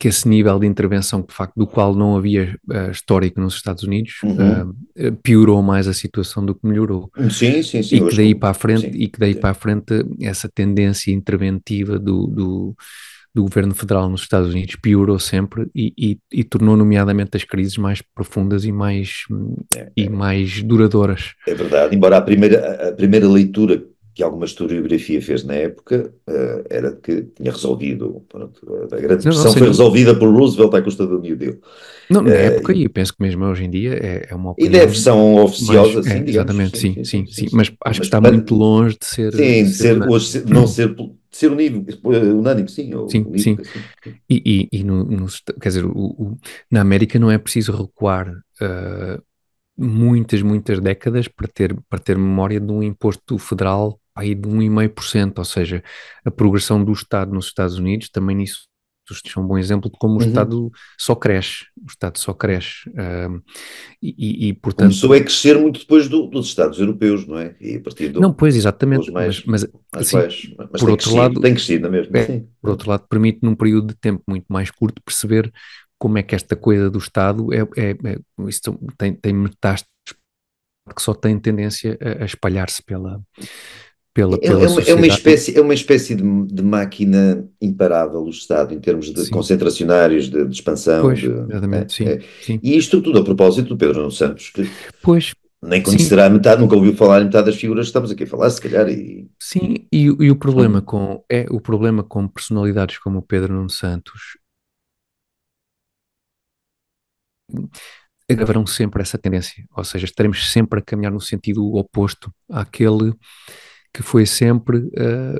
esse nível de intervenção, de facto, do qual não havia histórico nos Estados Unidos, Uhum. piorou mais a situação do que melhorou. Sim, sim, sim, E que hoje daí como, para a frente, sim, e que daí sim. para a frente essa tendência interventiva do governo federal nos Estados Unidos piorou sempre e tornou nomeadamente as crises mais profundas É, e é, mais duradouras. é verdade, embora a primeira leitura que alguma historiografia fez na época era que tinha resolvido, pronto, a Grande Não, não, Depressão sem foi dúvida. resolvida por Roosevelt à custa do New Deal. Não, na época, Eh, e eu penso que mesmo hoje em dia é uma E da opinião versão mais. oficiosa, sim, É, digamos, exatamente, sim, sim, sim, sim, sim, sim, sim. Mas sim. acho que Mas, está muito longe de sim, de ser ser, unânime. hoje, não ser, de ser unânime, sim, ou Sim, sim. unívoco, sim. E quer dizer, na América não é preciso recuar muitas décadas para ter memória de um imposto federal aí de 1,5%, ou seja, a progressão do Estado nos Estados Unidos também nisso é um bom exemplo de como o Uhum. Estado só cresce, o Estado só cresce, Começou a portanto, crescer muito depois dos Estados europeus, não é? E a partir não, pois dos exatamente, mais sim, baixos. Mas por outro lado, tem crescido na mesma, sim. por outro lado, permite num período de tempo muito mais curto perceber como é que esta coisa do Estado isto tem metástases que só tem tendência a espalhar-se pela sociedade. É uma espécie de máquina imparável o Estado, em termos de Sim, concentracionários, de expansão. pois, exatamente, sim, sim. E isto tudo a propósito do Pedro Nuno Santos, que Pois, nem sim, conhecerá metade, nunca ouviu falar em metade das figuras que estamos aqui a falar, se calhar, sim, e o problema com personalidades como o Pedro Nuno Santos haverão sempre essa tendência, ou seja, estaremos sempre a caminhar no sentido oposto àquele que foi sempre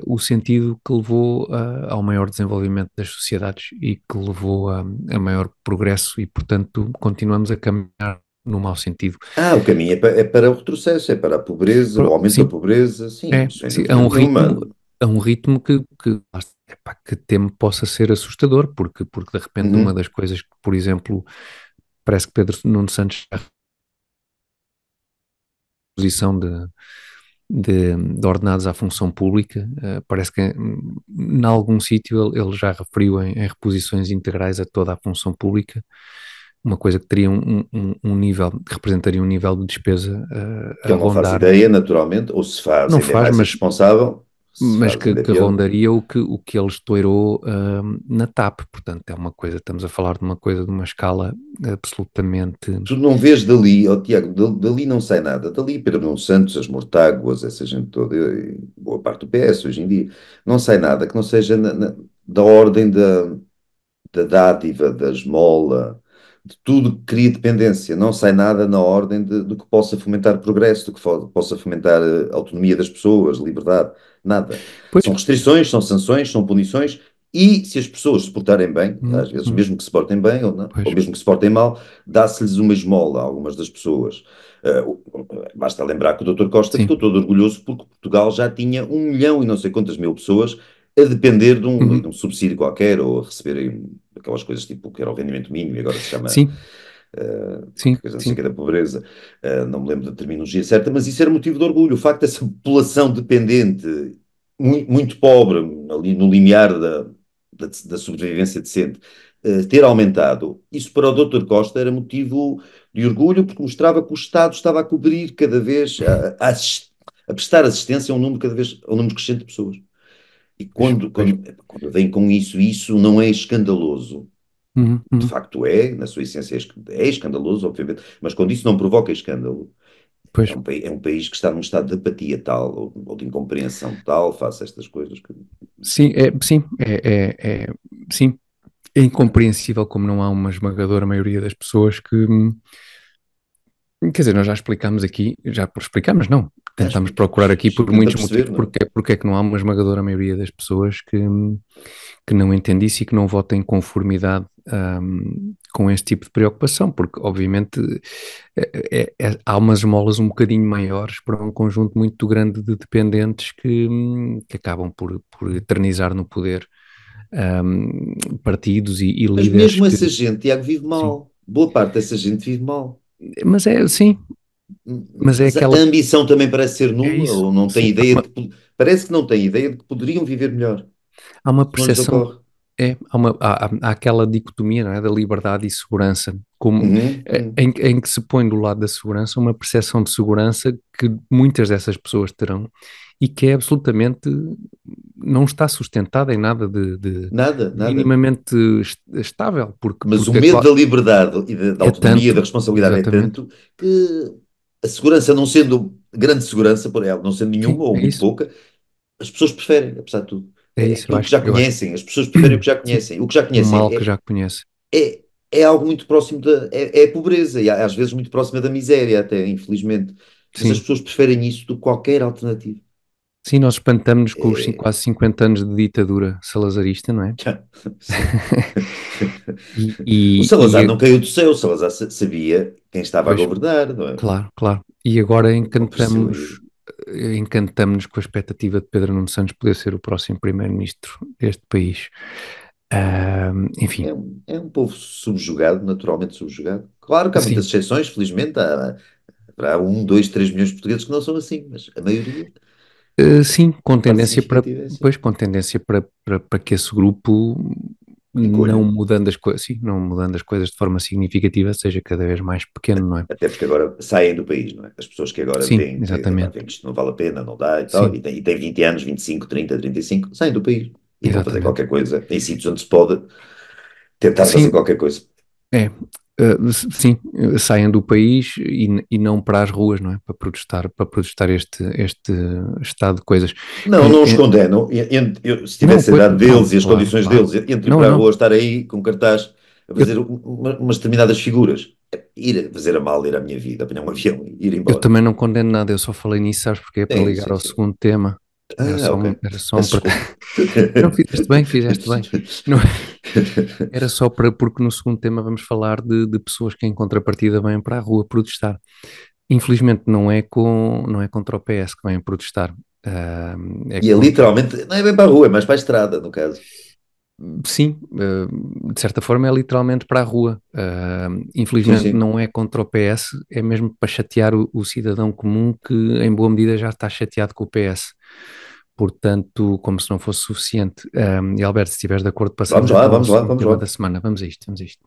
o sentido que levou ao maior desenvolvimento das sociedades e que levou a maior progresso e, portanto, continuamos a caminhar no mau sentido. o caminho é para o retrocesso, é para a pobreza, o aumento da Sim, pobreza, sim, isso sem sim, é dúvida um nenhuma. ritmo, é um ritmo que temo possa ser assustador, porque de repente uma Uhum. das coisas que, por exemplo, parece que Pedro Nuno Santos a posição de ordenados à função pública, parece que em algum sítio ele já referiu em reposições integrais a toda a função pública, uma coisa que teria um nível, que representaria um nível de despesa Que a ele não faz rondar, ideia, naturalmente, ou se faz, não ainda é faz, mais irresponsável, se mas faz, que, ainda é que pior. rondaria o que ele estourou na TAP, portanto é uma coisa, estamos a falar de uma coisa de uma escala absolutamente, Tu não vês dali, Tiago, dali não sai nada. Dali Pedro Nuno Santos, as Mortáguas, essa gente toda, e boa parte do PS hoje em dia, não sai nada que não seja da ordem da dádiva, da esmola, de tudo que cria dependência. Não sai nada na ordem do que possa fomentar progresso, do que possa fomentar autonomia das pessoas, liberdade. Nada. pois, São restrições, são sanções, são punições. E se as pessoas se portarem bem, hum, às vezes hum, mesmo que se portem bem ou não, ou pois, mesmo que se portem mal, dá-se-lhes uma esmola a algumas das pessoas. Basta lembrar que o Dr. Costa ficou sim, todo orgulhoso porque Portugal já tinha 1 milhão e não sei quantas mil pessoas a depender de um uhum, subsídio qualquer ou a receberem aquelas coisas tipo que era o rendimento mínimo e agora se chama sim, qualquer sim, coisa, não sei o sim, que, da pobreza. Não me lembro da terminologia certa, mas isso era motivo de orgulho. O facto dessa população dependente, muito, muito pobre, ali no limiar da sobrevivência decente, ter aumentado, isso para o Dr. Costa era motivo de orgulho, porque mostrava que o Estado estava a cobrir cada vez, a prestar assistência a um número cada vez, a um número crescente de pessoas. E Pois, pois. quando vem com isso não é escandaloso. Uhum, De uhum. facto na sua essência é escandaloso, obviamente, mas quando isso não provoca escândalo, Pois, é um país que está num estado de apatia tal, ou de incompreensão tal, face a estas coisas. sim, é incompreensível como não há uma esmagadora maioria das pessoas que, quer dizer, nós já explicámos aqui, já explicámos, não, tentámos procurar aqui por Tenta muitos perceber, motivos não é? porque é que não há uma esmagadora maioria das pessoas que não entende isso e que não vota em conformidade, com esse tipo de preocupação, porque obviamente há umas esmolas um bocadinho maiores para um conjunto muito grande de dependentes que acabam por eternizar no poder, partidos e Mas líderes mesmo que, essa gente, Tiago, vive sim, mal. Boa parte dessa gente vive mal. mas é, sim, mas é Mas a aquela, ambição também parece ser é nula, isso, ou não tem sim, ideia de que. Parece que não tem ideia de que poderiam viver melhor. há uma Não lhes percepção. ocorre. Há aquela dicotomia, não é, da liberdade e segurança, como, em que se põe do lado da segurança uma percepção de segurança que muitas dessas pessoas terão e que é absolutamente, não está sustentada em nada Nada, de nada. minimamente estável, Mas o porque medo da liberdade e da é autonomia, da tanto, responsabilidade é exatamente, tanto que a segurança, não sendo grande segurança, por ela, não sendo sim, nenhuma ou muito pouca, as pessoas preferem, apesar de tudo. é É isso, aquilo que já eu acho, conhecem, as pessoas preferem o que já sim, conhecem. O que já um conhecem mal que já conhece, é, é algo muito próximo é a pobreza, e às vezes muito próxima da miséria, até, infelizmente. Mas as sim. pessoas preferem isso do que qualquer alternativa. Sim, nós espantamos-nos com os É... quase 50 anos de ditadura salazarista, não é? Sim. E, O e, Salazar e não caiu do céu, o Salazar sabia quem estava a pois, governar, não é? claro, claro. E agora Ofereceu aí. encantamos-nos com a expectativa de Pedro Nuno Santos poder ser o próximo primeiro-ministro deste país. Enfim, É um povo subjugado, naturalmente subjugado. Claro que há muitas sim, exceções, felizmente. Há 1, 2, 3 milhões de portugueses que não são assim, mas a maioria, sim, a parte significativa é assim. pois, com tendência para que esse grupo, não Encolha. mudando as coisas, sim, não mudando as coisas de forma significativa, seja cada vez mais pequeno, não é? Até porque agora saem do país, não é? As pessoes que agora Sim, veem, epá, exatamente. veem que isto não vale a pena, não dá e tal, Sim, e têm 20 anos, 25, 30, 35, saem do país e vão fazer exatamente. qualquer coisa em sítios onde se pode tentar fazer Sim, qualquer coisa. é, sim, saiam do país e não para as ruas, não é? Para protestar este estado de coisas. Não, É, não os é- condeno. Se não, tivesse a pois, idade não, deles e as claro, condições claro. deles, entre ir Não, para a não, rua, estar aí com cartaz a eu, fazer umas determinadas figuras, ir a fazer a mala, ir à minha vida, apanhar um avião e ir eu embora. também não condeno nada, eu só falei nisso, sabes porque é para Sim, ligar sim, ao sim. segundo tema. Ah, ok. Era só um. Peço desculpa. Não, fizeste bem, fizeste bem. Não, era só porque no segundo tema vamos falar de pessoas que em contrapartida vêm para a rua protestar. Infelizmente não é contra o PS que vêm protestar. Ah, é E é contra. literalmente, não é bem para a rua, é mais para a estrada, no caso. Sim, de certa forma é literalmente para a rua. Sim, Infelizmente sim. não é contra o PS, é mesmo para chatear o cidadão comum que, em boa medida, já está chateado com o PS. Portanto, como se não fosse suficiente. E Alberto, se estiveres de acordo, passamos Vamos lá, então ao vamos lá, segundo vamos tema da lá. semana. Vamos a isto, vamos a isto.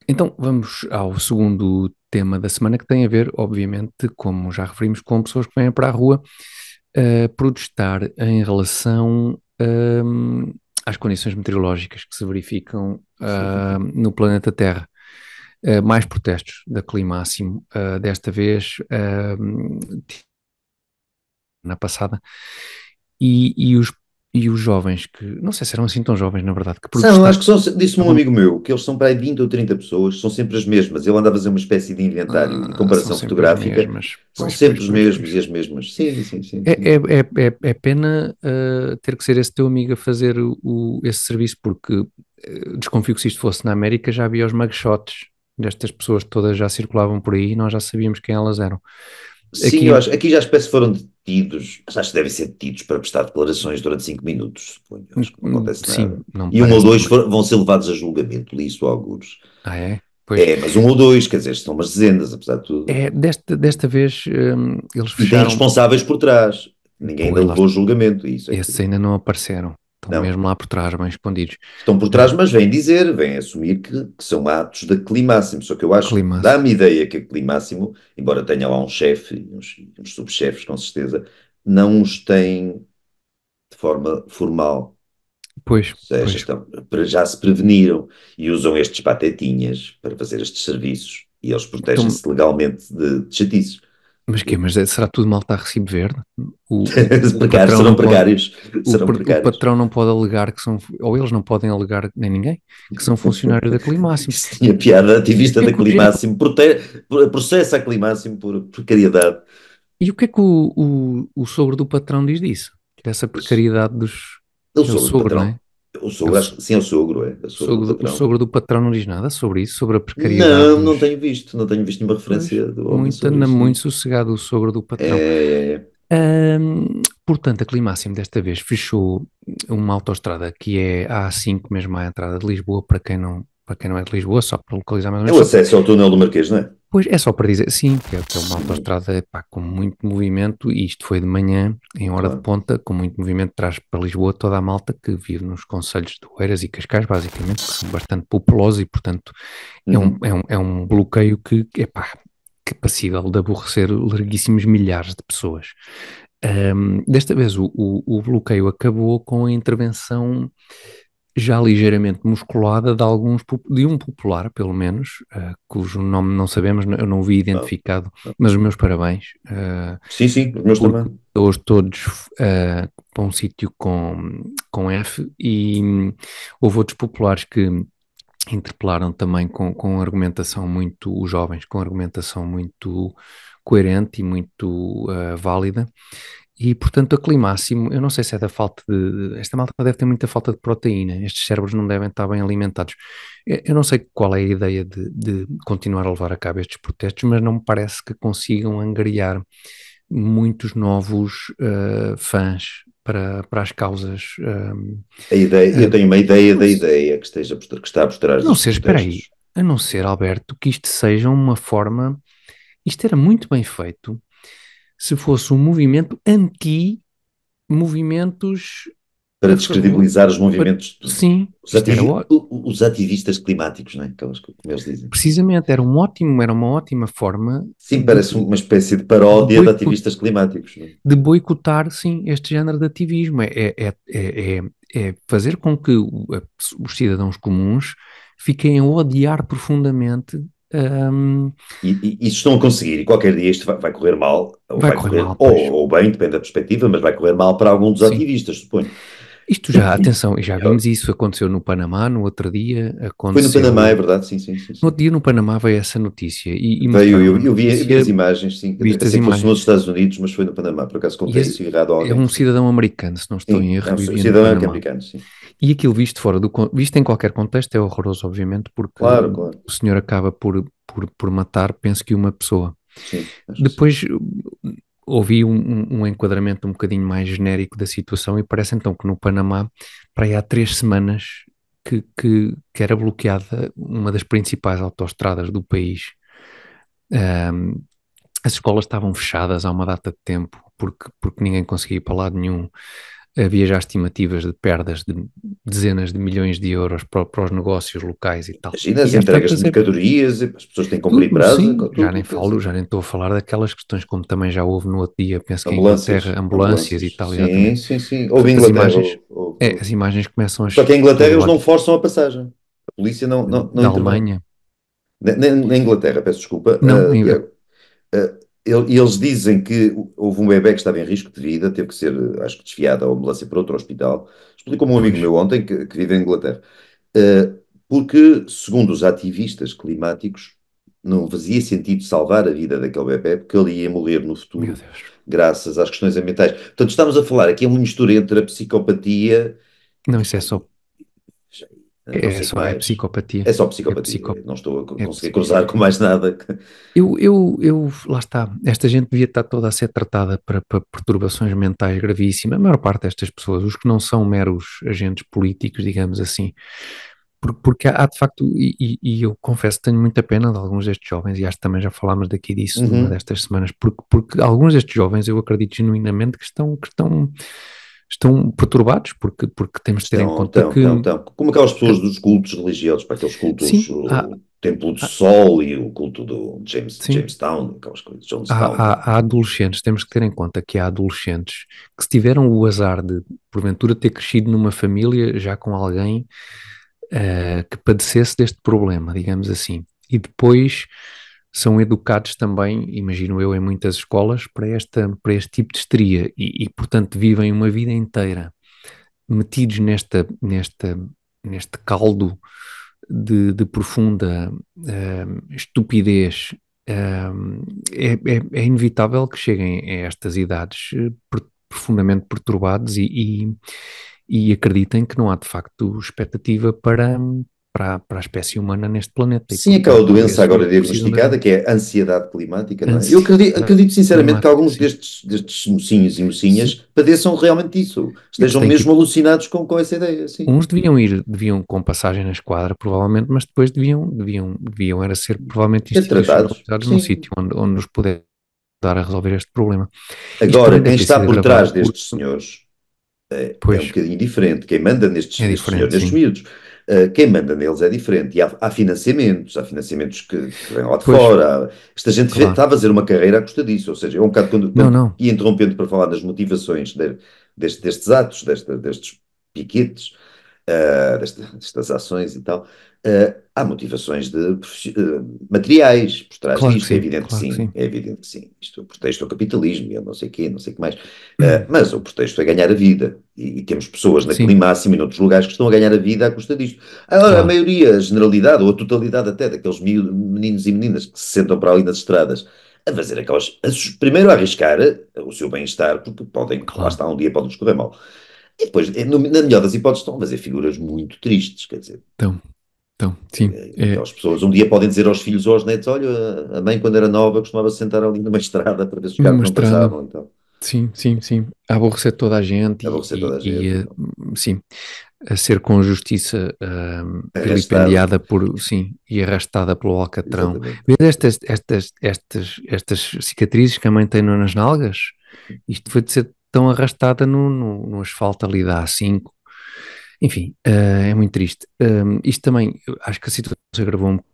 Então, vamos ao segundo tema da semana, que tem a ver, obviamente, como já referimos, com pessoas que vêm para a rua protestar em relação às condições meteorológicas que se verificam no planeta Terra. Mais protestos da Climáximo, desta vez na passada, e, e os, e os jovens que, não sei se eram assim tão jovens, na verdade, que São, protestavam. acho que são, disse-me um amigo meu, que eles são para aí 20 ou 30 pessoas, são sempre as mesmas. Ele anda a fazer uma espécie de inventário e São comparação sempre as fotográfica, mesmas. são Pois, pois, sempre os pois, mesmos pois. e as mesmas. Sim, sim, sim, É, sim. é, é pena ter que ser esse teu amigo a fazer esse serviço, porque desconfio que se isto fosse na América já havia os mugshots destas pessoas todas já circulavam por aí e nós já sabíamos quem elas eram. Sim, eu Aqui, acho. Aqui já as peças foram detidos, mas acho que devem ser detidos para prestar declarações durante 5 minutos, suponho. Acho que não acontece sim, nada. não me E um ou parece dois demais. vão ser levados a julgamento, li isso alguns. Ah, é? Pois. É, mas um ou dois, quer dizer, são umas dezenas, apesar de tudo. Desta vez eles E tem fecharam. responsáveis por trás. Ninguém ainda Pois lá, levou a julgamento, isso é que. esses ainda não apareceram. estão Não. mesmo lá por trás, bem escondidos. Estão por trás, mas vêm dizer, vêm assumir que são atos de climáximo. Só que eu acho, Climaço. dá-me ideia que a climáximo, embora tenha lá um chefe e uns subchefes, com certeza, não os tem de forma formal. Pois, Ou seja, pois. já se preveniram e usam estes patetinhas para fazer estes serviços e eles Então, protegem-se legalmente de chatices. mas quê? Mas será tudo malta a recibo verde? O Precários patrão serão não pode, precários. Serão o precários. patrão não pode alegar que são, ou eles não podem alegar, nem ninguém, que são funcionários da Climáximo. Isso tinha piada. O Ativista que é da que o diabo, Climáximo processa a Climáximo por precariedade. e o que é que o sogro do patrão diz disso? Dessa precariedade dos, O é o sogro do sogro, não patrão. é? O É o, sogro, acho que sim, é o sogro, é. É o sogro do o patrão. sogro do patrão não diz nada sobre isso, sobre a precariedade Não, não dos, tenho visto. Não tenho visto nenhuma pois, referência do homem muito, sobre anda isso, muito não. sossegado o sogro do É, patrão. é. Portanto, a Climáximo desta vez fechou uma autoestrada que é a A5 mesmo à entrada de Lisboa, para quem não é de Lisboa, só para localizar mais ou É menos, o só para, acesso ao túnel do Marquês, não é? pois é só para dizer, sim, que é uma Uhum, autoestrada pá, com muito movimento, e isto foi de manhã, em hora de claro. ponta, com muito movimento, traz para Lisboa toda a malta que vive nos concelhos de Oeiras e Cascais, basicamente, que são bastante populosos e, portanto, Uhum. é um bloqueio que é pá, que é passível de aborrecer larguíssimos milhares de pessoas. Desta vez o bloqueio acabou com a intervenção já ligeiramente musculada de de um popular, pelo menos, cujo nome não sabemos, eu não o vi Não, identificado, não. mas os meus parabéns, Sim, sim, os meus porque também. hoje todos para um sítio com F e houve outros populares que interpelaram também com argumentação muito, os jovens, com argumentação muito coerente e muito válida. E, portanto, a Climáximo, eu não sei se é da falta esta malta deve ter muita falta de proteína, estes cérebros não devem estar bem alimentados. Eu não sei qual é a ideia de continuar a levar a cabo estes protestos, mas não me parece que consigam angariar muitos novos fãs para as causas. Eu Uh, tenho uma ideia não, da ideia que está por trás não destes ser, espera aí, protestos. a não ser, Alberto, que isto seja uma forma, isto era muito bem feito se fosse um movimento anti-movimentos Para a favor. descredibilizar os movimentos, Sim, isto era ótimo. os ativistas climáticos, não é? Como eles dizem. Precisamente, era uma ótima forma Sim, parece uma espécie de de, paródia de boico- ativistas climáticos, não é? de boicotar, sim, este género de ativismo. É fazer com que os cidadãos comuns fiquem a odiar profundamente. hum, E isso estão a conseguir, e qualquer dia isto vai correr mal, ou Vai vai correr correr, mal, pois. ou bem, depende da perspectiva, mas vai correr mal para algum dos Sim. ativistas, suponho. Isto já, atenção, e já vimos isso, aconteceu no Panamá, no outro dia, Foi no Panamá, é aconteceu. verdade? Sim, sim, sim, No outro sim. dia no Panamá veio essa notícia e Veio, mostraram na eu vi notícia, as imagens, sim. Eu viste as pensei que fosse nos imagens. Estados Unidos, mas foi no Panamá. Por acaso E contei isso errado a é alguém. um Portanto. cidadão americano, se não estou Sim, em é erro, um vivia no cidadão Panamá. americano, sim. E aquilo visto fora visto em qualquer contexto é horroroso, obviamente, porque Claro, claro. o senhor acaba por matar, penso que uma pessoa. Sim, acho que sim. Depois ouvi um enquadramento um bocadinho mais genérico da situação e parece então que no Panamá, para aí há 3 semanas, que era bloqueada uma das principais autoestradas do país. Ahm, as escolas estavam fechadas há uma data de tempo porque ninguém conseguia ir para lado nenhum. Havia já estimativas de perdas de dezenas de milhões de euros para os negócios locais e tal. Imagina as E às entregas de tantas é mercadorias, as pessoas têm que cumprir tudo, prazo, sim. Já nem tudo, quer falo, dizer. já nem estou a falar daquelas questões como também já houve no outro dia, penso que em Ambulâncias, Inglaterra, ambulâncias e ambulâncias. tal, Sim, exatamente. sim, sim. Houve em Portanto, as Inglaterra. imagens, as imagens começam Só que em Inglaterra todo eles não lado forçam a passagem. A polícia não da intervém. Alemanha. Na Inglaterra, peço desculpa, Não, Tiago. Eles dizem que houve um bebé que estava em risco de vida, teve que ser, acho que, desviado à ambulância para outro hospital. Explicou-me um amigo pois, meu ontem que vive em Inglaterra. Eh, Porque, segundo os ativistas climáticos, não fazia sentido salvar a vida daquele bebé, porque ele ia morrer no meu futuro, Deus. graças às questões ambientais. Portanto, estamos a falar aqui é uma mistura entre a psicopatia. Não, isso Epá, não sei o que é mais. psicopatia. É só É psicopatia. Não estou a é conseguir cruzar com mais nada. lá está, esta gente devia estar toda a ser tratada para perturbações mentais gravíssimas. A maior parte destas pessoas, os que não são meros agentes políticos, digamos assim, porque há de facto, e eu confesso que tenho muita pena de alguns destes jovens, e acho que também já falámos daqui disso numa Uhum. destas semanas, porque alguns destes jovens eu acredito genuinamente que estão estão perturbados porque temos de ter em conta Estão. Como aquelas que pessoas dos cultos religiosos, para aqueles cultos, sim, o Templo do há- Sol e o culto do sim, Jamestown, aquelas coisas, Jonestown. há adolescentes, temos que ter em conta que há adolescentes que se tiveram o azar de, porventura, ter crescido numa família já com alguém que padecesse deste problema, digamos assim, e depois são educados também, imagino eu, em muitas escolas para este tipo de histeria portanto, vivem uma vida inteira metidos neste caldo de profunda estupidez. É inevitável que cheguem a estas idades profundamente perturbados e acreditem que não há de facto expectativa para a espécie humana neste planeta e, Sim, aquela portanto, por doença vezes agora precisam de ajuda. diagnosticada, que é a ansiedade climática, não é? Eu Ansiedade acredito sinceramente que climática, alguns sim. destes mocinhos e Sim, mocinhas padeçam realmente isso, eles estejam têm que ir. mesmo alucinados com essa ideia, sim. Uns deviam com passagem na esquadra, provavelmente, mas depois deviam era ser provavelmente Ser tratados, institucionalizados num sim. sítio onde nos pudesse dar a resolver este problema. Isto Agora, também quem deve ter está sido por trás agravado por, destes senhores é um pois, bocadinho diferente. Quem manda é nestes senhores, diferente, nestes sim. miúdos, quem manda neles é diferente. E há financiamentos que vêm lá de Pois, fora. Esta gente claro. está a fazer uma carreira à custa disso. Ou seja, é um bocado Não, quando não, ia interrompendo para falar das motivações destes atos, destes piquetes, destas ações e tal. Há motivações materiais por trás disto, claro que sim. é evidente que sim. Isto protege o capitalismo, e eu não sei o quê, não sei o que mais. Mas o pretexto é ganhar a vida. E temos pessoas na Sim, Climáxima e noutros lugares que estão a ganhar a vida à custa disto. Agora, a claro, maioria, a generalidade, ou a totalidade até, daqueles meninos e meninas que se sentam para ali nas estradas a fazer primeiro a arriscar o seu bem-estar, porque podem, lá claro. está, um dia podem escorrer mal. E depois, na melhor das hipóteses, estão a fazer figuras muito tristes, quer dizer. Então, sim, Aquelas pessoas um dia podem dizer aos filhos ou aos netos: olha, a mãe, quando era nova, costumava sentar ali numa estrada para ver se os carros numa não estrada, passavam. Então, sim, sim, sim. A aborrecer toda a gente aborrecer toda a gente. Então. sim, a ser com justiça Arrastado, vilipendiada por, sim, e arrastada pelo alcatrão. exatamente. Vês estas cicatrizes que a mãe tem nas nalgas? Isto foi de ser tão arrastada no asfalto ali da A5. Enfim, é muito triste. Isto também, eu acho que a situação se agravou um pouco.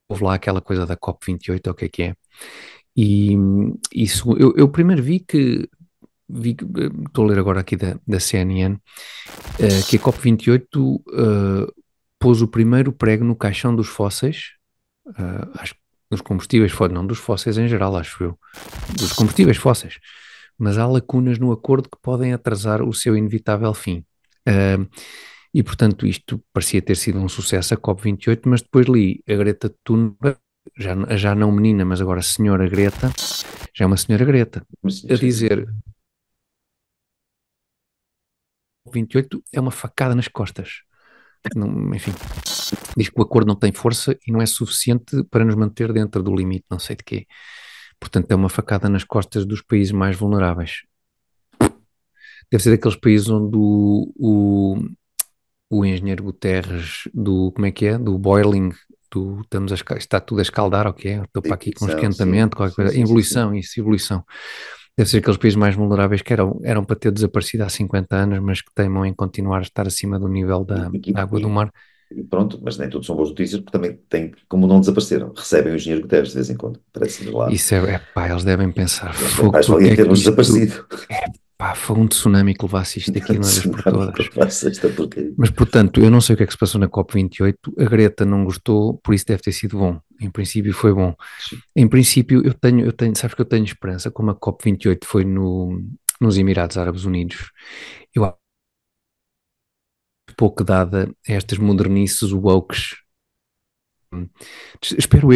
Houve lá aquela coisa da COP28, ou o que é. E isso, eu primeiro estou a ler agora aqui da CNN, que a COP28 pôs o primeiro prego no caixão dos fósseis, acho que dos combustíveis, não dos fósseis em geral, acho eu, dos combustíveis fósseis, mas há lacunas no acordo que podem atrasar o seu inevitável fim. Uh, e, portanto, isto parecia ter sido um sucesso, a COP28, mas depois li a Greta Thunberg, já não menina, mas agora senhora Greta, já é uma senhora Greta, Mas, a dizer 28 é uma facada nas costas. Não, enfim, diz que o acordo não tem força e não é suficiente para nos manter dentro do limite, não sei de quê. Portanto, é uma facada nas costas dos países mais vulneráveis. Deve ser daqueles países onde o engenheiro Guterres, como é que é? Do boiling, está tudo a escaldar, ok? Estou para aqui com um ebulição, sim, esquentamento, qualquer sim, coisa. sim, sim, sim. Evolução, isso, evolução. Deve ser aqueles países mais vulneráveis que eram para ter desaparecido há 50 anos, mas que teimam em continuar a estar acima do nível E, da e- água do e- mar. e pronto, mas nem tudo são boas notícias, porque também têm, como não desapareceram, recebem o engenheiro Guterres de vez em quando, parece-nos lá. Isso pá, eles devem pensar, fogo, Mais valia porque é que termos isto, desaparecido. pá, foi um tsunami que levasse isto aqui de uma vez por Tsunami que todas. faça esta porcaria. Mas, portanto, eu não sei o que é que se passou na COP28, a Greta não gostou, por isso deve ter sido bom. Em princípio foi bom. Em princípio, sabes que eu tenho esperança, como a COP28 foi nos Emirados Árabes Unidos, eu acho pouco dada a estas modernices wokes. Espero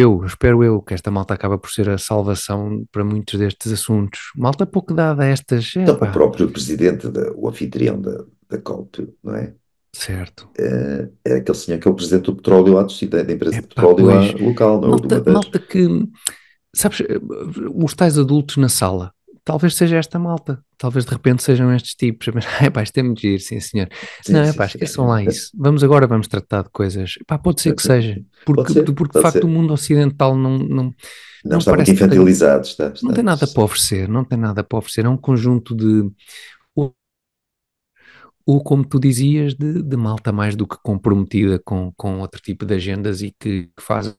eu que esta malta acaba por ser a salvação para muitos destes assuntos. Malta pouco dada a estas, Então, o pá, próprio presidente, o anfitrião da COP, não é? certo. É aquele senhor que é o presidente do petróleo lá da empresa de Pá, petróleo lá pois, local, não é? O do malta, Madeira. malta que, sabes, os tais adultos na sala, talvez seja esta malta, talvez de repente sejam estes tipos, mas, pá, isto é muito giro, sim senhor. Sim, Não, sim, pá, sim. esqueçam lá isso, vamos tratar de coisas, pá, pode ser que seja, Pode porque de pode facto o ser. mundo ocidental Não não está muito parece que tem, infantilizado, não tem nada para oferecer, não tem nada para oferecer, é um conjunto de ou como tu dizias, de malta mais do que comprometida com outro tipo de agendas e que faz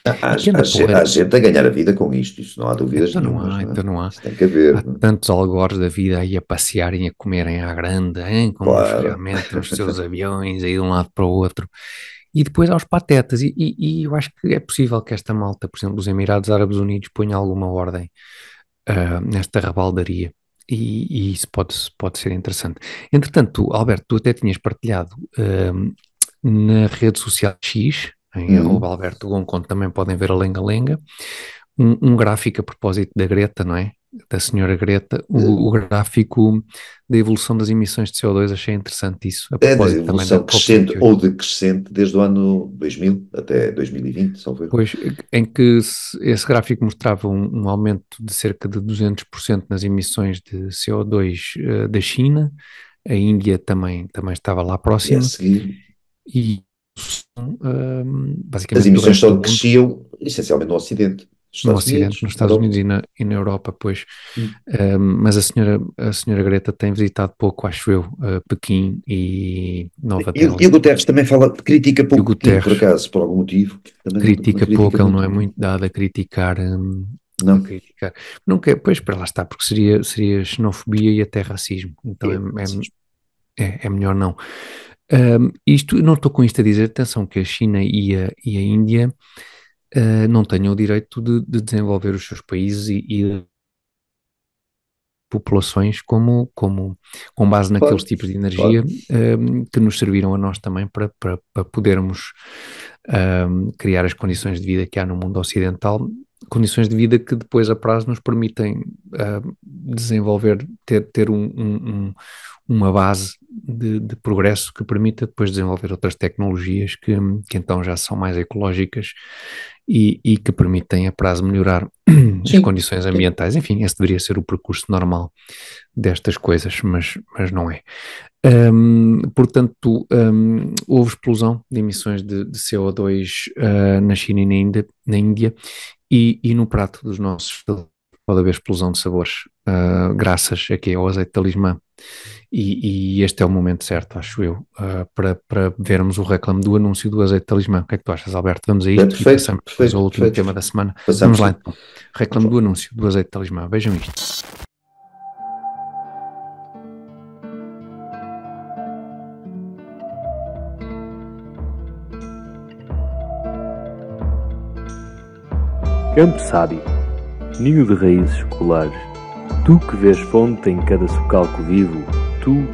Há, e que anda há porreiro. gente a ganhar a vida com isto, isso não há dúvidas Então não nenhumas, há, não é? então não há. Isso tem que haver, Há não é? tantos algores da vida aí a passearem, a comerem à grande, hein, com Claro. realmente nos seus aviões aí de um lado para o outro. E depois aos patetas. E eu acho que é possível que esta malta, por exemplo, os Emirados Árabes Unidos, ponha alguma ordem nesta rabaldaria. E isso pode ser interessante. Entretanto, Alberto, tu até tinhas partilhado na rede social X, em Hum. @Alberto Gonco, onde também podem ver a lenga-lenga, um gráfico a propósito da Greta, não é? Da senhora Greta, o gráfico da evolução das emissões de CO2, achei interessante isso, a É de propósito também da evolução crescente COP28. ou decrescente desde o ano 2000 até 2020, salvo erro. Pois, em que esse gráfico mostrava um aumento de cerca de 200% nas emissões de CO2 da China, a Índia também estava lá E a próxima, seguir, e as basicamente do emissões resto só do mundo, decresciam essencialmente no Ocidente, nos no Estados Ocidente, Unidos, nos na Estados Europa. Unidos e na Europa, pois. Hum. Mas a senhora Greta tem visitado pouco, acho eu, Pequim e Nova E Delhi. o Guterres também fala, critica E o pouco Pequim, por Guterres acaso, por algum motivo. Também não critica critica pouco, ele não muito. é muito dado a criticar, a Não. criticar. Não quer, pois, para lá está, porque seria xenofobia e até racismo. Então É, é melhor não. Isto, eu não estou com isto a dizer, atenção, que a China e a Índia não tenham o direito de desenvolver os seus países e populações com base naqueles claro, tipos de energia claro. que nos serviram a nós também para podermos criar as condições de vida que há no mundo ocidental, condições de vida que depois a prazo nos permitem desenvolver, ter uma base de progresso que permita depois desenvolver outras tecnologias que então já são mais ecológicas e que permitem a prazo melhorar as Sim, condições sim. ambientais. Enfim, esse deveria ser o percurso normal destas coisas, mas não é. Portanto, houve explosão de emissões de CO2 na China e na Índia e no prato dos nossos pode haver explosão de sabores, graças aqui ao azeite de talismã. E este é o momento certo, acho eu, para vermos o reclame do anúncio do azeite de talismã. O que é que tu achas, Alberto? Vamos a É isto e perfeito, passamos depois ao perfeito, último perfeito. tema da semana. Vamos Passamos lá sim. então. Vamos Reclame lá. do anúncio do azeite de talismã. Vejam isto. Campo sábio, ninho de raízes escolares, tu que vês fonte em cada socalco vivo, tu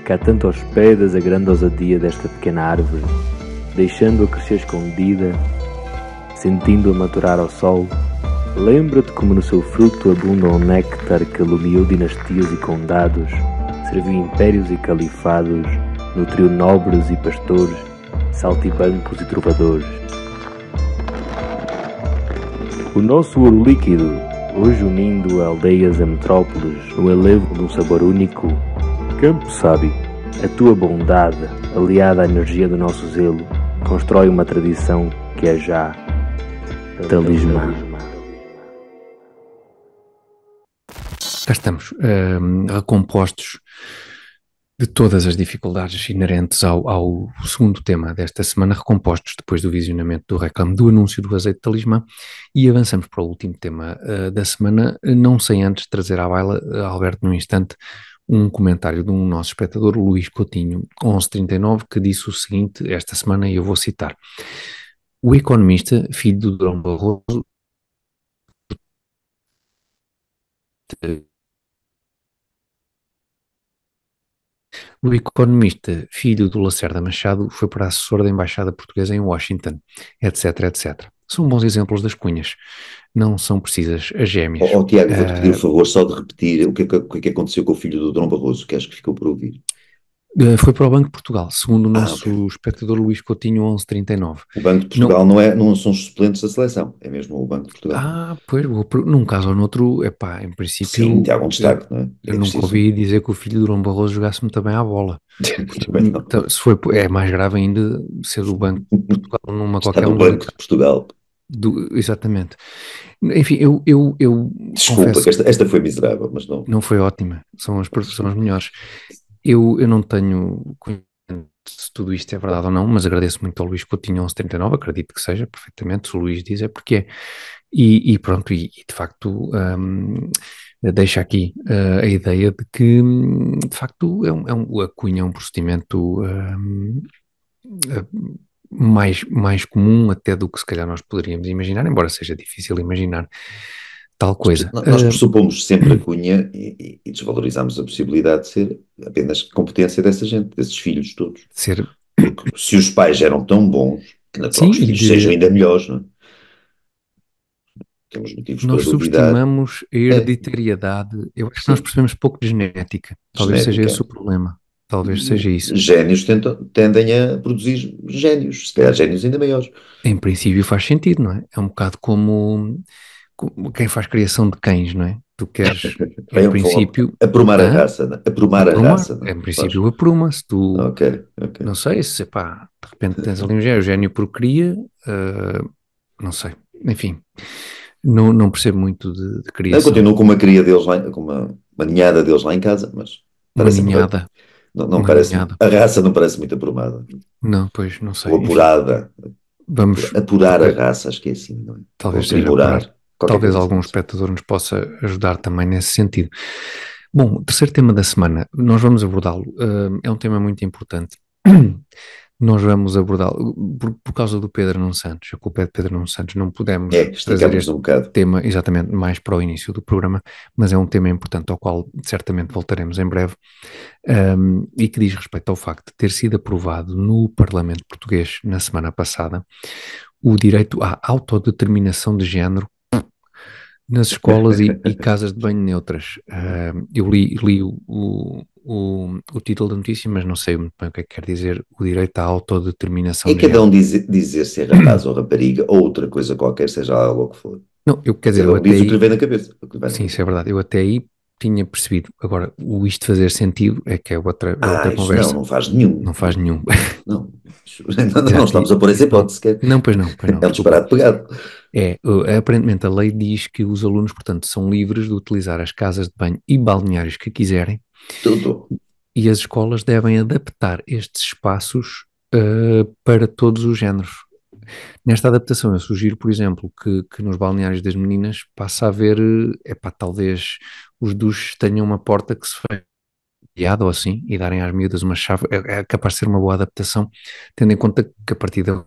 que há tanto hospedas a grande ousadia desta pequena árvore, deixando-a crescer escondida, sentindo-a maturar ao sol, lembra-te como no seu fruto abunda um néctar que alumiou dinastias e condados, serviu impérios e califados, nutriu nobres e pastores, saltibancos e trovadores. O nosso ouro líquido, hoje unindo aldeias a metrópoles no elevo de um sabor único, campo sábio, a tua bondade, aliada à energia do nosso zelo, constrói uma tradição que é já talismã. Cá estamos, recompostos de todas as dificuldades inerentes ao segundo tema desta semana, recompostos depois do visionamento do reclame do anúncio do azeite de talismã, e avançamos para o último tema da semana, não sem antes trazer à baila, Alberto, num instante, um comentário de um nosso espectador, o Luís Coutinho, 1139, que disse o seguinte esta semana, e eu vou citar: o economista, filho do Durão Barroso, o economista, filho do Lacerda Machado, foi para assessor da Embaixada Portuguesa em Washington, etc, etc. São bons exemplos das cunhas. Não são precisas as gêmeas. Tiago, vou-te pedir o favor só de repetir o que é que aconteceu com o filho do Dom Barroso, que acho que ficou por ouvir. Foi para o Banco de Portugal, segundo o Ok. nosso espectador Luís Coutinho 1139. O Banco de Não, Portugal não são os suplentes da seleção, é mesmo o Banco de Portugal. pois, num caso ou noutro, epá, em Sim, princípio, tem algum destaque, não é? eu É nunca preciso. ouvi dizer que o filho do Dom Barroso jogasse muito bem à bola. Também Portanto, não. então, se foi, é mais grave ainda ser do Banco de Portugal numa Está qualquer no Banco de modalidade. Portugal. Exatamente. Enfim, eu Desculpa, confesso que esta foi miserável, mas não. não foi ótima, são as melhores. Eu não tenho conhecimento se tudo isto é verdade ou não, mas agradeço muito ao Luís Coutinho 1139, acredito que seja perfeitamente, se o Luís diz é porque é. E pronto, e de facto deixa aqui a ideia de que de facto a cunha é um procedimento mais comum até do que se calhar nós poderíamos imaginar, embora seja difícil imaginar tal coisa. Nós pressupomos sempre a cunha e desvalorizamos a possibilidade de ser apenas competência dessa gente, desses filhos todos. Ser, Porque se os pais eram tão bons, que natural sim, que os filhos sejam ainda melhores, não é? Temos motivos para nós duvidar. subestimamos a É, hereditariedade. Eu acho que nós sim, percebemos pouco de genética. Talvez seja esse genética. o problema. Talvez seja isso. Génios tendem a produzir génios, se calhar génios ainda maiores. Em princípio faz sentido, não é? É um bocado como quem faz criação de cães, não é? Tu queres, em Vão princípio, aprumar a hã? raça, não é? Aprumar a Apruma, raça, não é? em Faz. princípio apruma, se tu, Ok, ok. não sei, se pá, de repente tens ali um gênio, o gênio procria, não sei, enfim, não percebo muito de Eu criação. continuo com uma cria deles lá, com uma ninhada deles lá em casa, mas Uma parece-me, ninhada, não uma parece, ninhada, a raça não parece muito aprumada. não, pois, não Ou sei, enfim, apurada. vamos, Apurar a porque raça, acho que é assim, não é? Ou talvez seja apurar, aprimorar, qualquer talvez coisa assim. algum espectador nos possa ajudar também nesse sentido. Bom, o terceiro tema da semana, nós vamos abordá-lo, é um tema muito importante. Nós vamos abordá-lo por causa do Pedro Nuno Santos. A culpa é de Pedro Nuno Santos. Não pudemos trazer Esticámos este um bocado. tema exatamente mais para o início do programa, mas é um tema importante ao qual certamente voltaremos em breve, e que diz respeito ao facto de ter sido aprovado no Parlamento Português na semana passada o direito à autodeterminação de género nas escolas e casas de banho neutras. Eu li o título da notícia, mas não sei muito bem o que é que quer dizer o direito à autodeterminação É de cada género. um dizer se é rapaz ou rapariga, ou outra coisa qualquer, seja lá o que for. Não, quer dizer, Cada eu um até diz o que lhe aí, vem na cabeça. O que lhe vem na sim, isso é cabeça. verdade, eu até aí tinha percebido. Agora, o isto fazer sentido é que é outra Isso não, conversa. não faz nenhum. Não faz nenhum. Não, Já, não estamos a pôr essa não, hipótese sequer. não, pois não, É um desculpa. disparate pegado. Aparentemente a lei diz que os alunos, portanto, são livres de utilizar as casas de banho e balneários que quiserem, Tudo. e as escolas devem adaptar estes espaços para todos os géneros. Nesta adaptação, eu sugiro, por exemplo, que nos balneários das meninas passe a haver, talvez os duches tenham uma porta que se feche ou assim, e darem às miúdas uma chave. É capaz de ser uma boa adaptação, tendo em conta que a partir da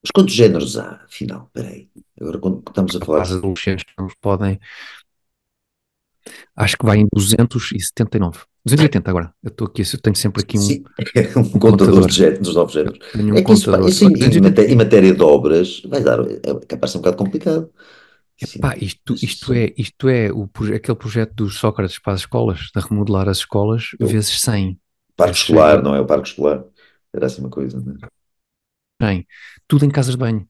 Mas quantos géneros há, afinal? Espera aí. Agora, quando estamos a falar. fase adolescentes, não podem. Acho que vai em 279. 280 agora. Eu estou aqui, eu tenho sempre aqui Sim, é um um contador contador. dos novos Eu géneros. tenho um É que contador. isso Ora, em 280. matéria de obras vai dar, é capaz de ser um bocado complicado. Epá, Sim, isto é aquele projeto dos Sócrates para as escolas, de remodelar as escolas o vezes 100, parque vezes escolar, não é? O parque escolar. Era assim uma coisa, não é? 100. Tudo em casas de banho,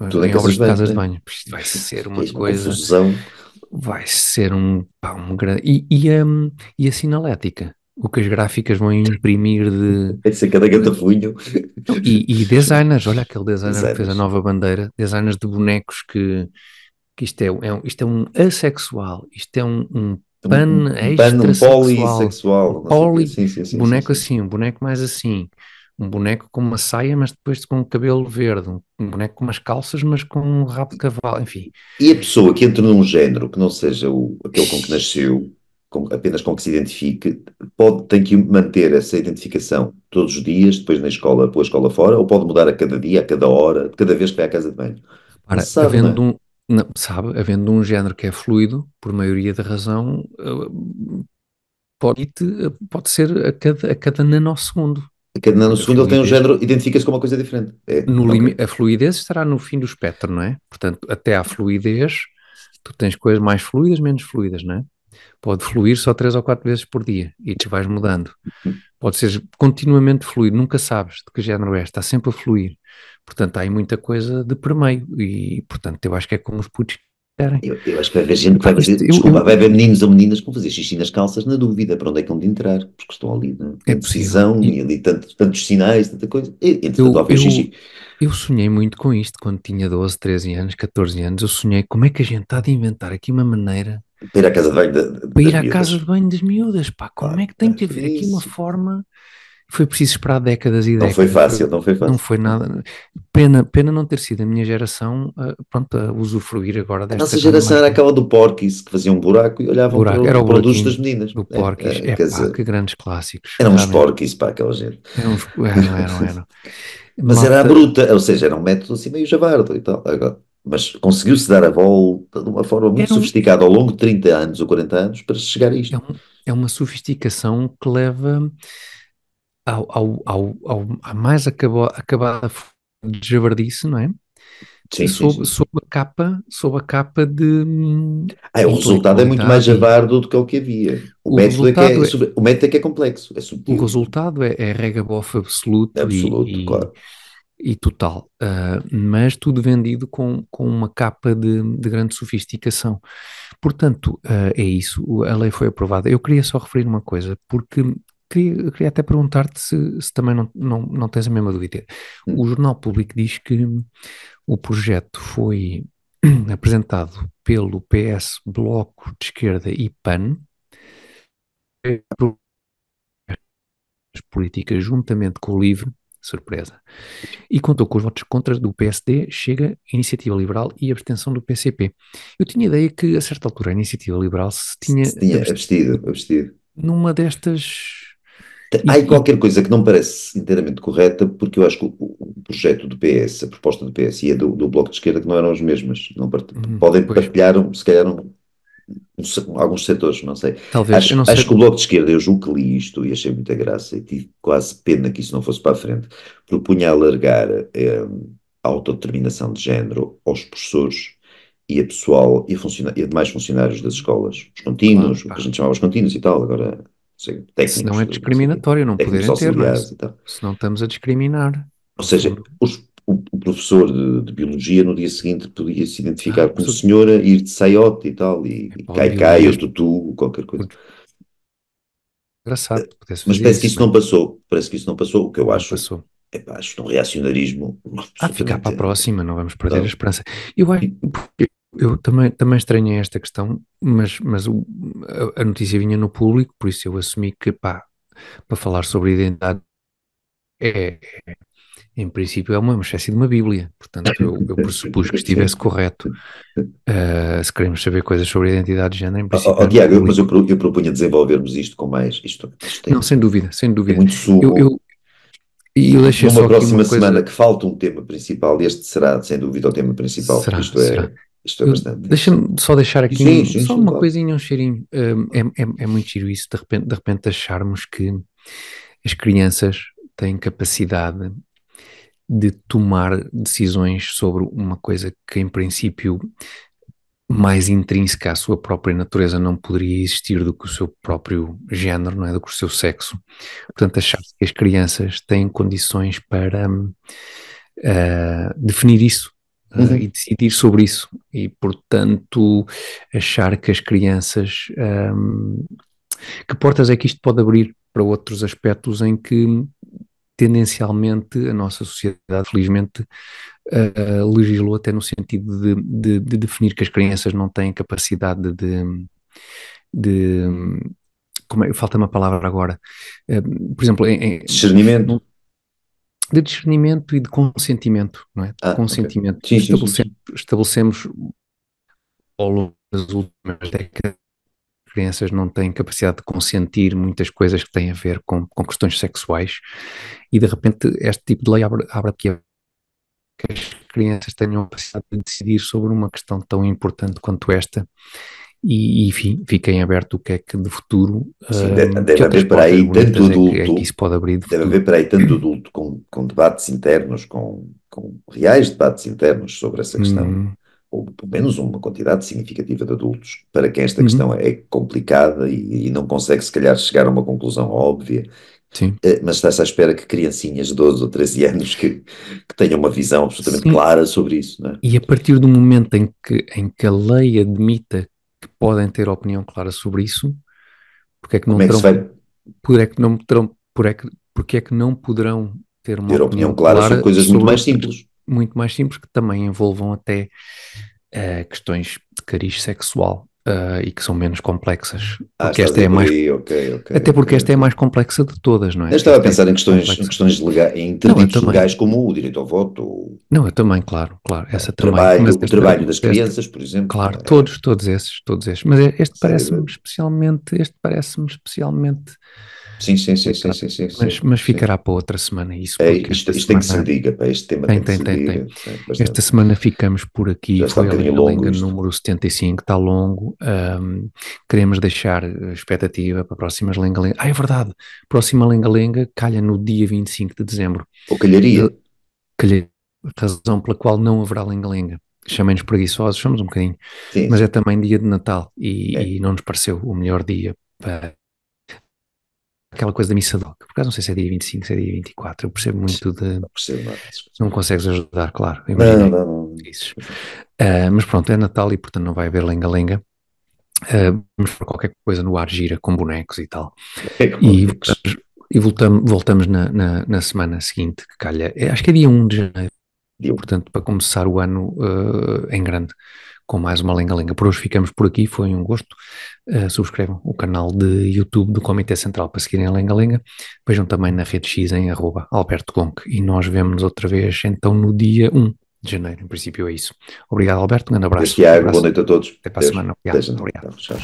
Tudo em em casas obras de de banho, casas de né? banho. Isto vai ser Que uma é uma coisa, confusão. vai ser um grande. E a sinalética, o que as gráficas vão imprimir de. Tem de ser cada gatafunho. Não, e designers, olha aquele designer que fez a Dezenas. nova bandeira, designers de bonecos que isto é um assexual, isto é um pan Um pano, um extrasexual, um polissexual, não sei o quê. poli, Sim, sim, sim, sim, boneco sim. assim, um boneco mais assim, um boneco com uma saia, mas depois com um cabelo verde, um boneco com umas calças, mas com um rabo de cavalo, enfim. E a pessoa que entra num género que não seja aquele com que nasceu, apenas com que se identifique, tem que manter essa identificação todos os dias, depois na escola, pela escola fora, ou pode mudar a cada dia, a cada hora, cada vez que vai à casa de banho. Não Para, se sabe, não é? não, sabe, havendo um género que é fluido, por maioria da razão, pode ser a cada nanosegundo. A cada Porque a nanosegundo ele tem um fluidez género, identifica-se com uma coisa diferente. É, ok. a fluidez estará no fim do espectro, não é? Portanto, até à fluidez, tu tens coisas mais fluidas, menos fluidas, não é? Pode fluir só 3 ou 4 vezes por dia e te vais mudando. Pode ser continuamente fluido, nunca sabes de que género é, está sempre a fluir. Portanto, há aí muita coisa de permeio e, portanto, eu acho que é como os putos Eu acho que vai haver gente que Epá, vai fazer, desculpa, vai haver meninos ou meninas que vão fazer xixi nas calças na dúvida para onde é que vão de entrar, porque estão ali na é possível. indecisão e ali tantos sinais, tanta coisa. E, entretanto, Eu, lá fez eu, xixi. eu sonhei muito com isto quando tinha 12, 13 anos, 14 anos. Eu sonhei como é que a gente está de inventar aqui uma maneira Para ir à casa de banho para das ir à miúdas. casa de banho das miúdas, pá. Como é que tem Vai que fazer haver aqui uma isso. forma? Foi preciso esperar décadas e Não foi décadas. fácil, não foi Não fácil. foi nada. Pena não ter sido a minha geração, pronto, a usufruir agora A desta nossa gama geração mais era aquela do Porky's que fazia um buraco e olhavam para buraco. Era o para o duche buraquinho das meninas. do Porky's. É Quer pá, dizer, que grandes clássicos, eram uns realmente. Porky's para aquela gente. Eram. Mas era a Malta, bruta, ou seja, era um método assim meio javardo e tal. Agora, mas conseguiu-se dar a volta de uma forma muito era um, sofisticada ao longo de 30 anos ou 40 anos para chegar a é, isto. é uma sofisticação que leva à mais acabada forma de javardice, não é? Sim, sim, Sob, sim. sob a capa de O resultado é muito mais intelectualidade e javardo do que o que havia. O o método é que resultado é, é, o método é que é complexo, é o subtil, resultado é regabof absoluto absoluto, claro. e total. Mas tudo vendido com uma capa de grande sofisticação. Portanto, é isso, a lei foi aprovada. Eu queria só referir uma coisa, porque queria até perguntar-te se também não tens a mesma dúvida. O Hum. Jornal Público diz que o projeto foi apresentado pelo PS, Bloco de Esquerda e PAN, as políticas juntamente com o LIVRE, surpresa, e contou com os votos contra do PSD, Chega, Iniciativa Liberal e abstenção do PCP. Eu tinha ideia que, a certa altura, a Iniciativa Liberal se tinha Se tinha abstido abstido, abstido. numa destas. Há aí E qualquer coisa que não parece inteiramente correta, porque eu acho que o projeto do PS, a proposta do PS e a do Bloco de Esquerda que não eram as mesmas. Não podem pois, partilhar, se calhar, alguns setores, não sei. talvez, eu Acho, não acho que sei. o Bloco de Esquerda, eu julgo que li isto e achei muita graça e tive quase pena que isso não fosse para a frente. Propunha alargar a autodeterminação de género aos professores e a pessoal e a demais funcionários das escolas. Os Claro, contínuos, o que a pá. gente chamava os contínuos e tal, agora, não sei, Se não técnicos, é não sei o quê, discriminatório não técnicos poderem ter, não é? auxiliares e tal. Se não estamos a discriminar, Ou no seja, fundo. o professor de biologia no dia seguinte podia se identificar como Professor, senhora, ir de saiote e tal, e pá, o de cai-cai biologia ou tutu, qualquer coisa. engraçado, pudesse Mas fazer parece que isso, isso não é? não passou. Parece que isso não passou, o que eu Não acho, passou. acho um reacionarismo Ficar para absolutamente. a próxima, não vamos perder a Não. esperança. Eu acho, porque eu também estranhei esta questão, mas a notícia vinha no público, por isso eu assumi que, pá, para falar sobre identidade é, em princípio, é uma espécie de uma bíblia. Portanto, eu pressupus que estivesse correto. Se queremos saber coisas sobre a identidade de género, em princípio é no Tiago, mas público. eu propunha desenvolvermos isto com mais. Isto Não, sem dúvida, sem tem dúvida. muito Eu, sumo. eu, e eu deixei Numa só aqui uma próxima semana coisa. que falta um tema principal, este será, sem dúvida, o tema principal, porque Será. isto é bastante Deixa-me interessante. só deixar aqui Sim, sim, só sim, uma claro. coisinha, um cheirinho. É muito giro isso, de repente acharmos que as crianças têm capacidade de tomar decisões sobre uma coisa que, em princípio, mais intrínseca à sua própria natureza não poderia existir do que o seu próprio género, não é? Do que o seu sexo. Portanto, achar que as crianças têm condições para definir isso e Uhum. decidir sobre isso. E, portanto, achar que as crianças. Que portas é que isto pode abrir para outros aspectos em que, tendencialmente, a nossa sociedade, felizmente, legislou até no sentido de definir que as crianças não têm capacidade de como é, falta uma palavra agora, por exemplo, Discernimento. de discernimento e de consentimento, não é? Ok. Consentimento. Sim, sim, sim, sim. Estabelecemos ao longo das últimas décadas que crianças não têm capacidade de consentir muitas coisas que têm a ver com questões sexuais e de repente este tipo de lei abre aqui que as crianças tenham a capacidade de decidir sobre uma questão tão importante quanto esta e enfim, fiquem aberto o que é que de futuro, Sim, que deve outras haver para portas aí tanto bonitas é que adulto, isso pode abrir de deve futuro. haver para aí tanto adulto com debates internos, com reais debates internos sobre essa questão, Uhum, ou pelo menos uma quantidade significativa de adultos, para quem esta uhum, questão é complicada e não consegue, se calhar, chegar a uma conclusão óbvia, Sim. Mas está-se à espera que criancinhas de 12 ou 13 anos que tenham uma visão absolutamente Sim. clara sobre isso, não é? E a partir do momento em que a lei admita que podem ter opinião clara sobre isso, porque é que não Como é que se terão, vai porque é que não poderão ter uma ter opinião opinião clara sobre clara coisas muito sobre mais simples? muito mais simples, que também envolvam até questões de cariz sexual, e que são menos complexas, porque Estás esta aí é a por mais, aí, ok. até porque esta é a mais complexa de todas, não é? Eu estava a Esta é pensar em complexa. questões legais, em Não, eu interditos também. legais como o direito ao voto, Não, eu também, claro, essa também. Mas o trabalho das crianças, por exemplo. claro, todos esses. Mas este parece-me especialmente Sim. mas ficará para outra semana isso, porque esta Isto tem que se semana diga, pá, este tema tem. tem que se diga. Esta semana ficamos por aqui, Já está um foi a bocadinho longo Lenga-Lenga isto. número 75, está longo. Queremos deixar expectativa para próximas Lenga-Lenga. É verdade, próxima Lenga-Lenga calha no dia 25 de dezembro. Ou calharia. Calha, razão pela qual não haverá Lenga-Lenga. Chamem-nos preguiçosos, somos um bocadinho, mas Sim. é também dia de Natal e É. não nos pareceu o melhor dia para aquela coisa da missa de rock. Por acaso não sei se é dia 25, se é dia 24, eu percebo muito de... Não percebo nada disso. Não consegues ajudar, claro, imaginei. Não. Isso. Mas pronto, é Natal e portanto não vai haver lenga-lenga. Vamos por qualquer coisa no ar gira com bonecos e tal. E voltamos na semana seguinte, que calha, acho que é dia 1 de janeiro. Portanto, para começar o ano em grande, com mais uma lenga-lenga. Por hoje ficamos por aqui, foi um gosto. Subscrevam o canal de YouTube do Comitê Central para seguirem a lenga-lenga. Vejam também na rede X em @AlbertoGonk. E nós vemos-nos outra vez então no dia 1 de janeiro. Em princípio é isso. Obrigado, Alberto. Um grande abraço. Tiago, boa noite a todos. Até para a semana. Obrigado. Obrigado. Tchau.